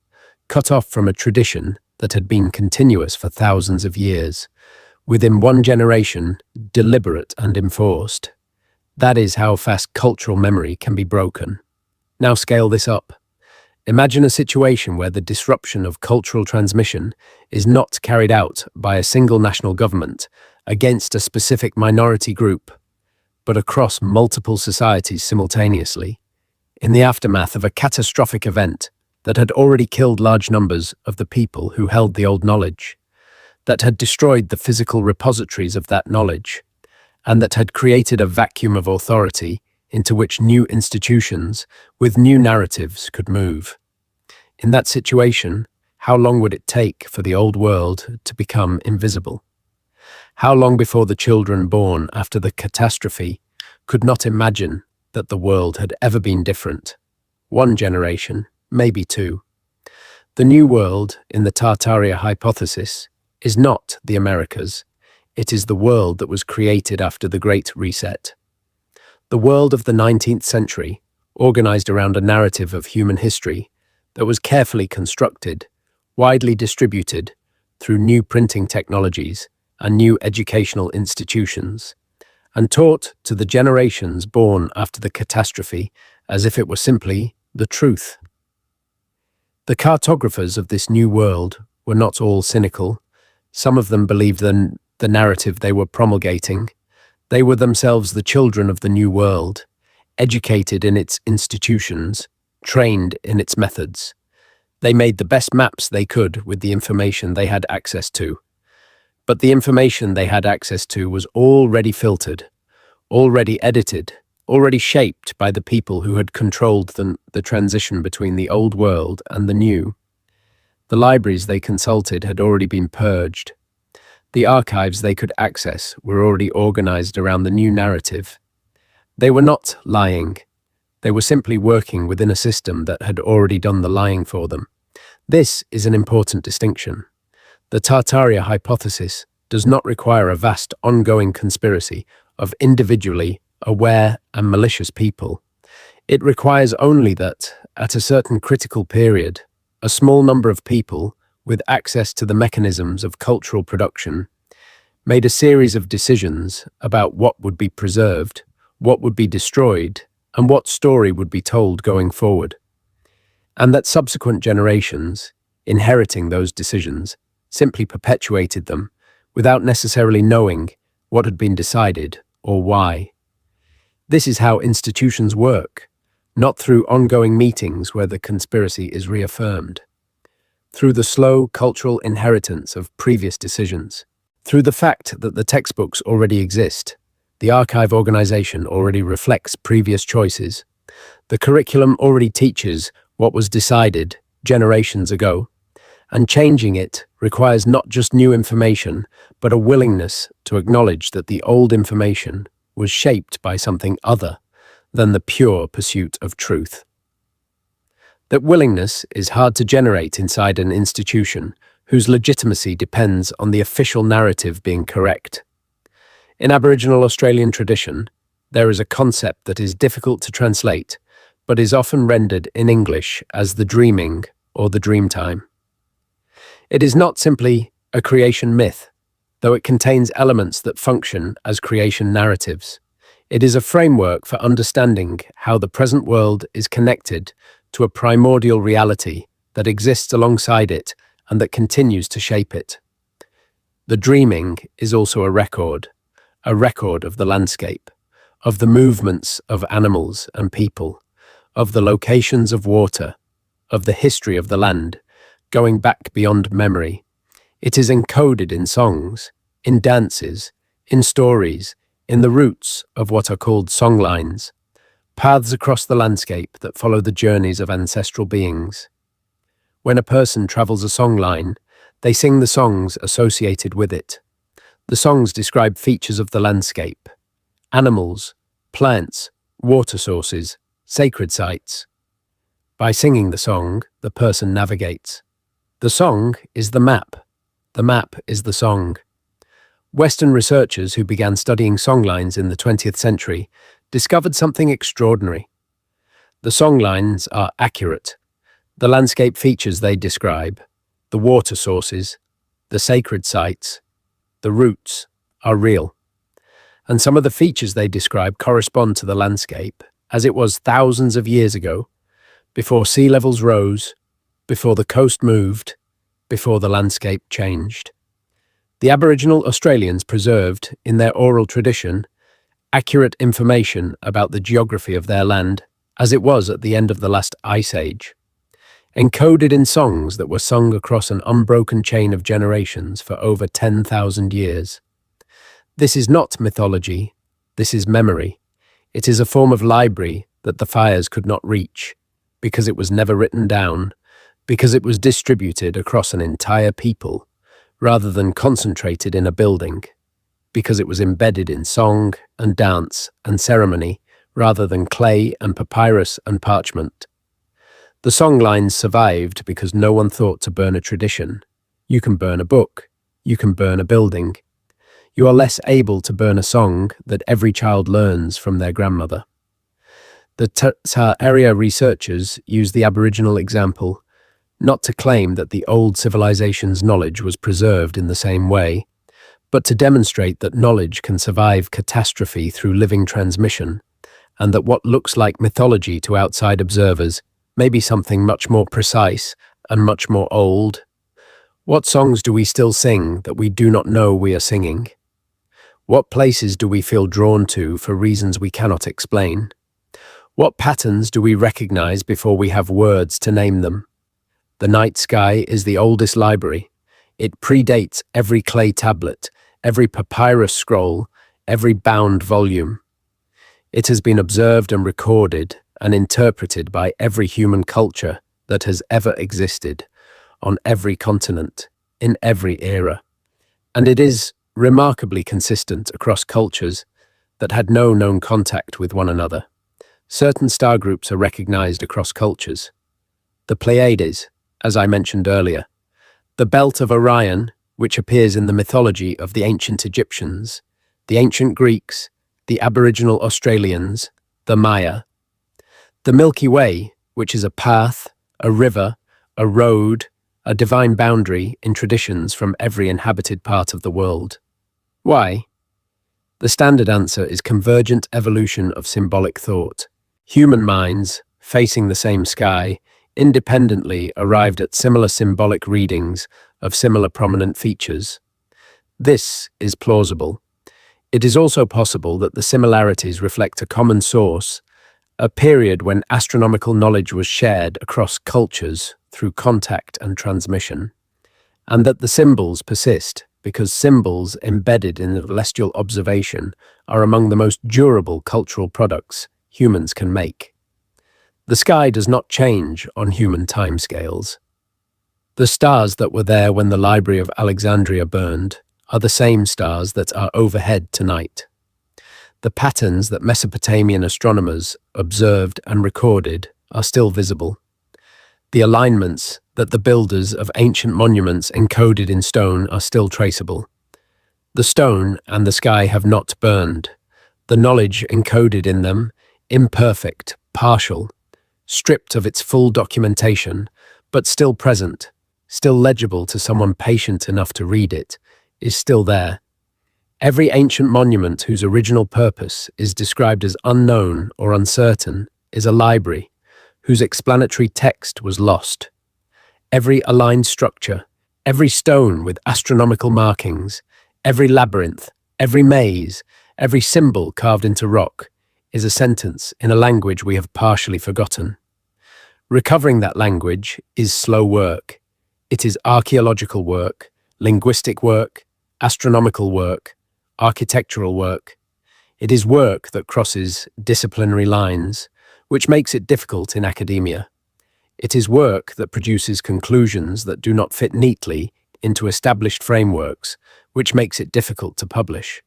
A: cut off from a tradition that had been continuous for thousands of years, within one generation, deliberate and enforced. That is how fast cultural memory can be broken. Now scale this up. Imagine a situation where the disruption of cultural transmission is not carried out by a single national government against a specific minority group, but across multiple societies simultaneously, in the aftermath of a catastrophic event that had already killed large numbers of the people who held the old knowledge, that had destroyed the physical repositories of that knowledge, and that had created a vacuum of authority into which new institutions with new narratives could move. In that situation, how long would it take for the old world to become invisible? How long before the children born after the catastrophe could not imagine that the world had ever been different? 1 generation, maybe 2. The new world in the Tartaria hypothesis is not the Americas. It is the world that was created after the Great Reset. The world of the 19th century, organized around a narrative of human history that was carefully constructed, widely distributed through new printing technologies and new educational institutions, and taught to the generations born after the catastrophe as if it were simply the truth. The cartographers of this new world were not all cynical. Some of them believed in the narrative they were promulgating. They were themselves the children of the new world, educated in its institutions, trained in its methods. They made the best maps they could with the information they had access to. But the information they had access to was already filtered, already edited, already shaped by the people who had controlled the transition between the old world and the new. The libraries they consulted had already been purged. The archives they could access were already organized around the new narrative. They were not lying. They were simply working within a system that had already done the lying for them. This is an important distinction. The Tartaria hypothesis does not require a vast ongoing conspiracy of individually aware and malicious people. It requires only that, at a certain critical period, a small number of people with access to the mechanisms of cultural production made a series of decisions about what would be preserved, what would be destroyed, and what story would be told going forward. And that subsequent generations, inheriting those decisions, simply perpetuated them without necessarily knowing what had been decided or why. This is how institutions work, not through ongoing meetings where the conspiracy is reaffirmed, through the slow cultural inheritance of previous decisions, through the fact that the textbooks already exist, the archive organization already reflects previous choices, the curriculum already teaches what was decided generations ago, and changing it requires not just new information, but a willingness to acknowledge that the old information was shaped by something other than the pure pursuit of truth. That willingness is hard to generate inside an institution whose legitimacy depends on the official narrative being correct. In Aboriginal Australian tradition, there is a concept that is difficult to translate, but is often rendered in English as the dreaming or the dream time. It is not simply a creation myth, though it contains elements that function as creation narratives. It is a framework for understanding how the present world is connected to a primordial reality that exists alongside it and that continues to shape it. The dreaming is also a record a record of the landscape, of the movements of animals and people, of the locations of water, of the history of the land, going back beyond memory. It is encoded in songs, in dances, in stories, in the roots of what are called songlines, paths across the landscape that follow the journeys of ancestral beings. When a person travels a songline, they sing the songs associated with it. The songs describe features of the landscape, animals, plants, water sources, sacred sites. By singing the song, the person navigates. The song is the map. The map is the song. Western researchers who began studying songlines in the 20th century discovered something extraordinary. The songlines are accurate. The landscape features they describe, the water sources, the sacred sites, the roots, are real. And some of the features they describe correspond to the landscape as it was thousands of years ago, before sea levels rose, before the coast moved, before the landscape changed. The Aboriginal Australians preserved, in their oral tradition, accurate information about the geography of their land as it was at the end of the last ice age, encoded in songs that were sung across an unbroken chain of generations for over 10,000 years. This is not mythology, this is memory. It is a form of library that the fires could not reach, because it was never written down, because it was distributed across an entire people, rather than concentrated in a building, because it was embedded in song and dance and ceremony, rather than clay and papyrus and parchment. The songlines survived because no one thought to burn a tradition. You can burn a book, you can burn a building. You are less able to burn a song that every child learns from their grandmother. The Tartaria researchers use the Aboriginal example not to claim that the old civilization's knowledge was preserved in the same way, but to demonstrate that knowledge can survive catastrophe through living transmission, and that what looks like mythology to outside observers may be something much more precise and much more old. What songs do we still sing that we do not know we are singing? What places do we feel drawn to for reasons we cannot explain? What patterns do we recognize before we have words to name them? The night sky is the oldest library. It predates every clay tablet, every papyrus scroll, every bound volume. It has been observed and recorded and interpreted by every human culture that has ever existed, on every continent, in every era. And it is remarkably consistent across cultures that had no known contact with one another. Certain star groups are recognized across cultures. The Pleiades, as I mentioned earlier, the belt of Orion, which appears in the mythology of the ancient Egyptians, the ancient Greeks, the Aboriginal Australians, the Maya, the Milky Way, which is a path, a river, a road, a divine boundary in traditions from every inhabited part of the world. Why? The standard answer is convergent evolution of symbolic thought. Human minds, facing the same sky, independently arrived at similar symbolic readings of similar prominent features. This is plausible. It is also possible that the similarities reflect a common source, a period when astronomical knowledge was shared across cultures through contact and transmission, and that the symbols persist because symbols embedded in the celestial observation are among the most durable cultural products humans can make. The sky does not change on human timescales. The stars that were there when the Library of Alexandria burned are the same stars that are overhead tonight. The patterns that Mesopotamian astronomers observed and recorded are still visible. The alignments that the builders of ancient monuments encoded in stone are still traceable. The stone and the sky have not burned. The knowledge encoded in them, imperfect, partial, stripped of its full documentation, but still present, still legible to someone patient enough to read it, is still there. Every ancient monument whose original purpose is described as unknown or uncertain is a library whose explanatory text was lost. Every aligned structure, every stone with astronomical markings, every labyrinth, Every maze, every symbol carved into rock, is a sentence in a language we have partially forgotten. Recovering that language is slow work. It is archaeological work, linguistic work, astronomical work, architectural work. It is work that crosses disciplinary lines, which makes it difficult in academia. It is work that produces conclusions that do not fit neatly into established frameworks, which makes it difficult to publish.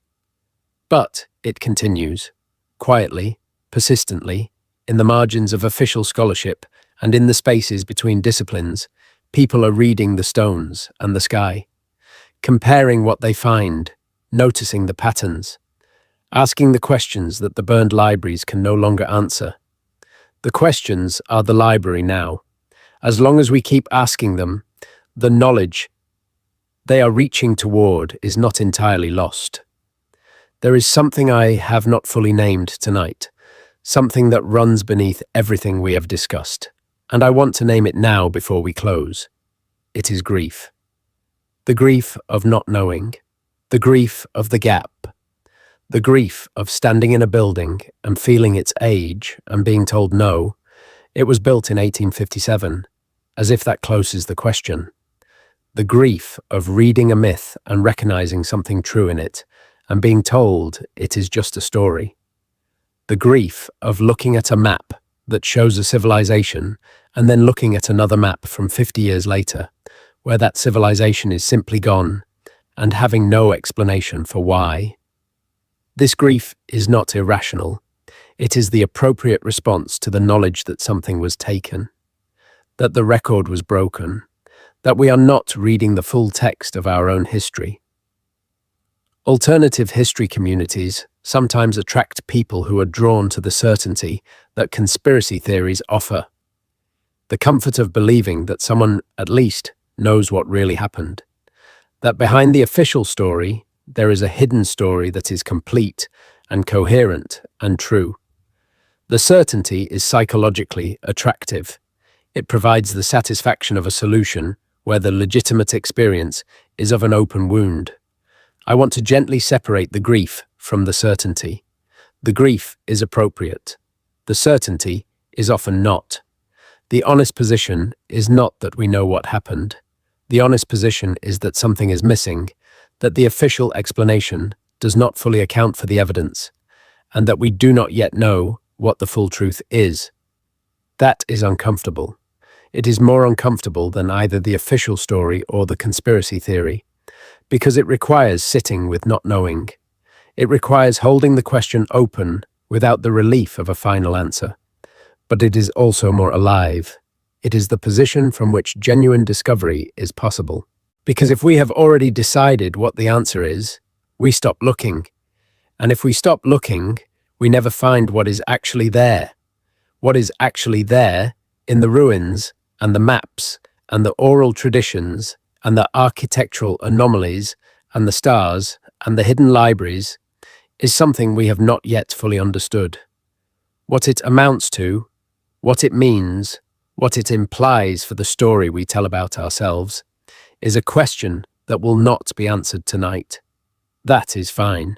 A: But it continues, quietly, persistently, in the margins of official scholarship and in the spaces between disciplines. People are reading the stones and the sky, comparing what they find, noticing the patterns, asking the questions that the burned libraries can no longer answer. The questions are the library now. As long as we keep asking them, the knowledge they are reaching toward is not entirely lost. There is something I have not fully named tonight, something that runs beneath everything we have discussed, and I want to name it now before we close. It is grief. The grief of not knowing, the grief of the gap, the grief of standing in a building and feeling its age and being told no, it was built in 1857, as if that closes the question. The grief of reading a myth and recognizing something true in it and being told it is just a story. The grief of looking at a map that shows a civilization and then looking at another map from 50 years later, where that civilization is simply gone and having no explanation for why. This grief is not irrational. It is the appropriate response to the knowledge that something was taken, that the record was broken, that we are not reading the full text of our own history. Alternative history communities sometimes attract people who are drawn to the certainty that conspiracy theories offer, the comfort of believing that someone at least knows what really happened, that behind the official story there is a hidden story that is complete and coherent and true. The certainty is psychologically attractive. It provides the satisfaction of a solution where the legitimate experience is of an open wound. I want to gently separate the grief from the certainty. The grief is appropriate. The certainty is often not. The honest position is not that we know what happened. The honest position is that something is missing, that the official explanation does not fully account for the evidence, and that we do not yet know what the full truth is. That is uncomfortable. It is more uncomfortable than either the official story or the conspiracy theory, because it requires sitting with not knowing. It requires holding the question open without the relief of a final answer. But it is also more alive. It is the position from which genuine discovery is possible. Because if we have already decided what the answer is, we stop looking. And if we stop looking, we never find what is actually there. What is actually there in the ruins and the maps and the oral traditions and the architectural anomalies and the stars and the hidden libraries is something we have not yet fully understood. What it amounts to, what it means, what it implies for the story we tell about ourselves, is a question that will not be answered tonight. That is fine.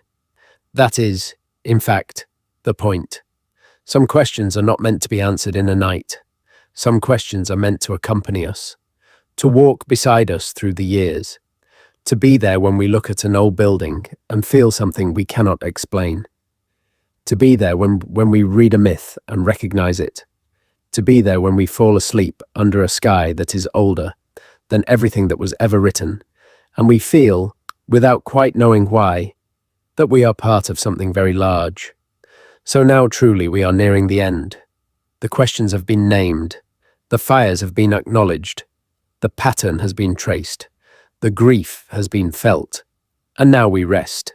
A: That is, in fact, the point. Some questions are not meant to be answered in a night. Some questions are meant to accompany us, to walk beside us through the years, to be there when we look at an old building and feel something we cannot explain, to be there when we read a myth and recognize it, to be there when we fall asleep under a sky that is older than everything that was ever written, and we feel, without quite knowing why, that we are part of something very large. So now truly we are nearing the end. The questions have been named, the fires have been acknowledged, the pattern has been traced, the grief has been felt, and now we rest.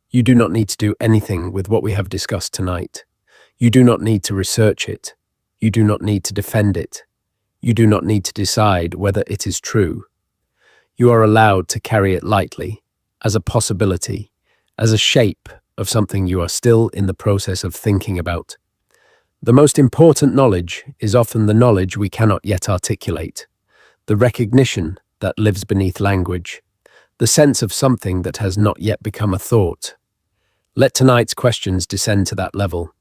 A: You do not need to do anything with what we have discussed tonight. You do not need to research it. You do not need to defend it. You do not need to decide whether it is true. You are allowed to carry it lightly, as a possibility, as a shape of something you are still in the process of thinking about. The most important knowledge is often the knowledge we cannot yet articulate, the recognition that lives beneath language, the sense of something that has not yet become a thought. Let tonight's questions descend to that level.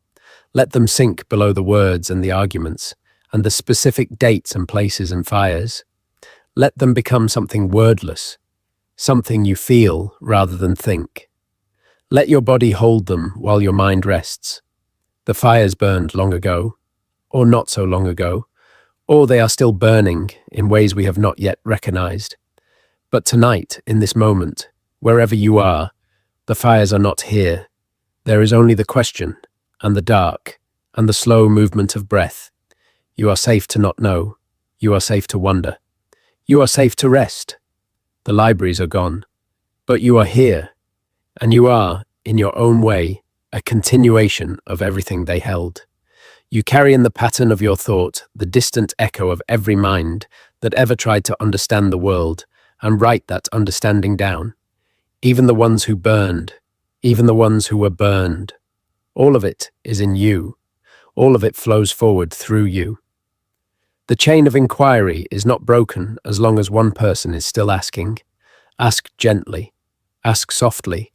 A: Let them sink below the words and the arguments, and the specific dates and places and fires. Let them become something wordless, something you feel rather than think. Let your body hold them while your mind rests. The fires burned long ago, or not so long ago, or they are still burning in ways we have not yet recognized. But tonight, in this moment, wherever you are, the fires are not here. There is only the question, and the dark, and the slow movement of breath. You are safe to not know. You are safe to wonder. You are safe to rest. The libraries are gone, but you are here, and you are, in your own way, a continuation of everything they held. You carry in the pattern of your thought the distant echo of every mind that ever tried to understand the world and write that understanding down. Even the ones who burned, even the ones who were burned. All of it is in you. All of it flows forward through you. The chain of inquiry is not broken as long as one person is still asking. Ask gently. Ask softly.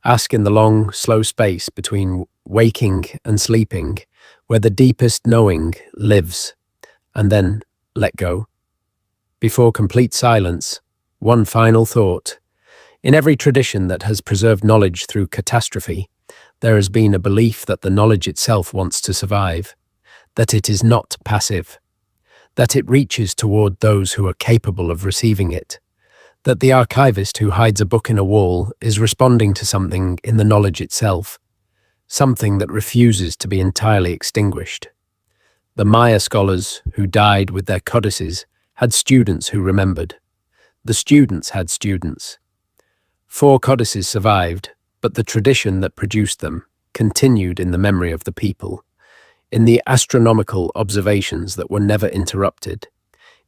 A: Ask in the long, slow space between waking and sleeping, where the deepest knowing lives. And then let go. Before complete silence, one final thought. In every tradition that has preserved knowledge through catastrophe, there has been a belief that the knowledge itself wants to survive, that it is not passive, that it reaches toward those who are capable of receiving it, that the archivist who hides a book in a wall is responding to something in the knowledge itself, something that refuses to be entirely extinguished. The Maya scholars who died with their codices had students who remembered. The students had students. 4 codices survived, but the tradition that produced them continued in the memory of the people, in the astronomical observations that were never interrupted,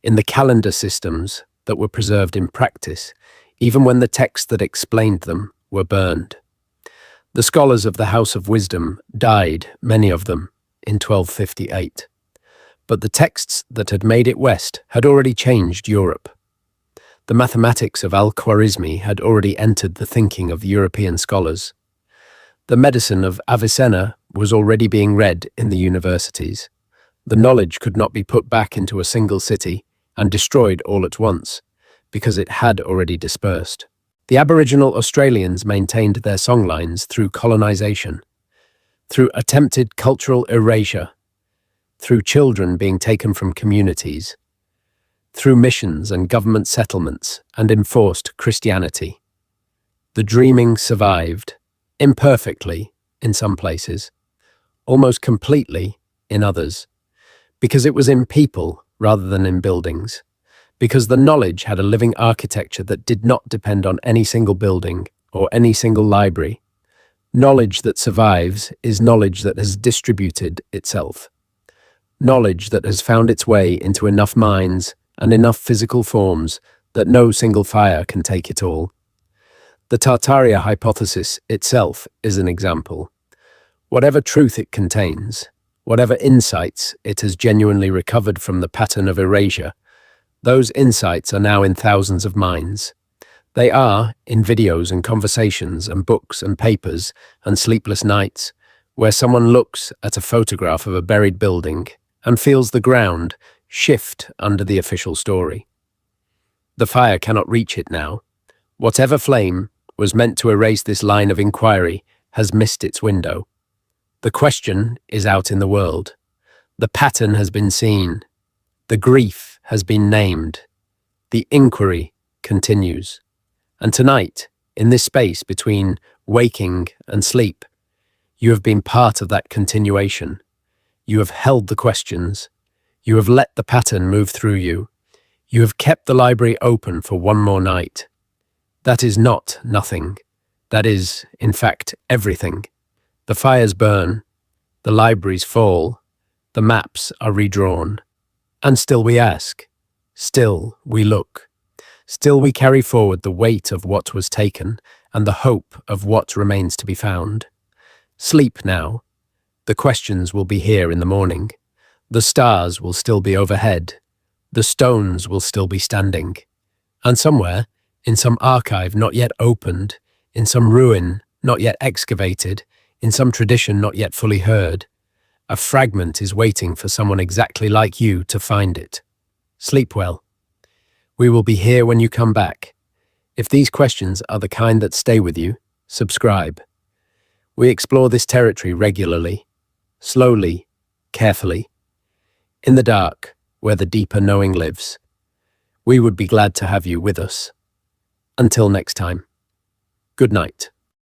A: in the calendar systems that were preserved in practice, even when the texts that explained them were burned. The scholars of the House of Wisdom died, many of them, in 1258. But the texts that had made it west had already changed Europe. The mathematics of Al-Khwarizmi had already entered the thinking of European scholars. The medicine of Avicenna was already being read in the universities. The knowledge could not be put back into a single city and destroyed all at once, because it had already dispersed. The Aboriginal Australians maintained their songlines through colonization, through attempted cultural erasure, through children being taken from communities, through missions and government settlements and enforced Christianity. The dreaming survived, imperfectly in some places, almost completely in others, because it was in people rather than in buildings, because the knowledge had a living architecture that did not depend on any single building or any single library. Knowledge that survives is knowledge that has distributed itself. Knowledge that has found its way into enough minds and enough physical forms that no single fire can take it all. The Tartaria hypothesis itself is an example. Whatever truth it contains, whatever insights it has genuinely recovered from the pattern of erasure, those insights are now in thousands of minds. They are in videos and conversations and books and papers and sleepless nights, where someone looks at a photograph of a buried building and feels the ground shift under the official story. The fire cannot reach it now. Whatever flame was meant to erase this line of inquiry has missed its window. The question is out in the world. The pattern has been seen. The grief has been named. The inquiry continues. And tonight, in this space between waking and sleep, you have been part of that continuation. You have held the questions. You have let the pattern move through you. You have kept the library open for one more night. That is not nothing. That is, in fact, everything. The fires burn. The libraries fall. The maps are redrawn. And still we ask. Still we look. Still we carry forward the weight of what was taken and the hope of what remains to be found. Sleep now. The questions will be here in the morning. The stars will still be overhead. The stones will still be standing. And somewhere, in some archive not yet opened, in some ruin not yet excavated, in some tradition not yet fully heard. A fragment is waiting for someone exactly like you to find it. Sleep well. We will be here when you come back. If these questions are the kind that stay with you, subscribe. We explore this territory regularly, slowly, carefully, in the dark, where the deeper knowing lives. We would be glad to have you with us. Until next time, good night.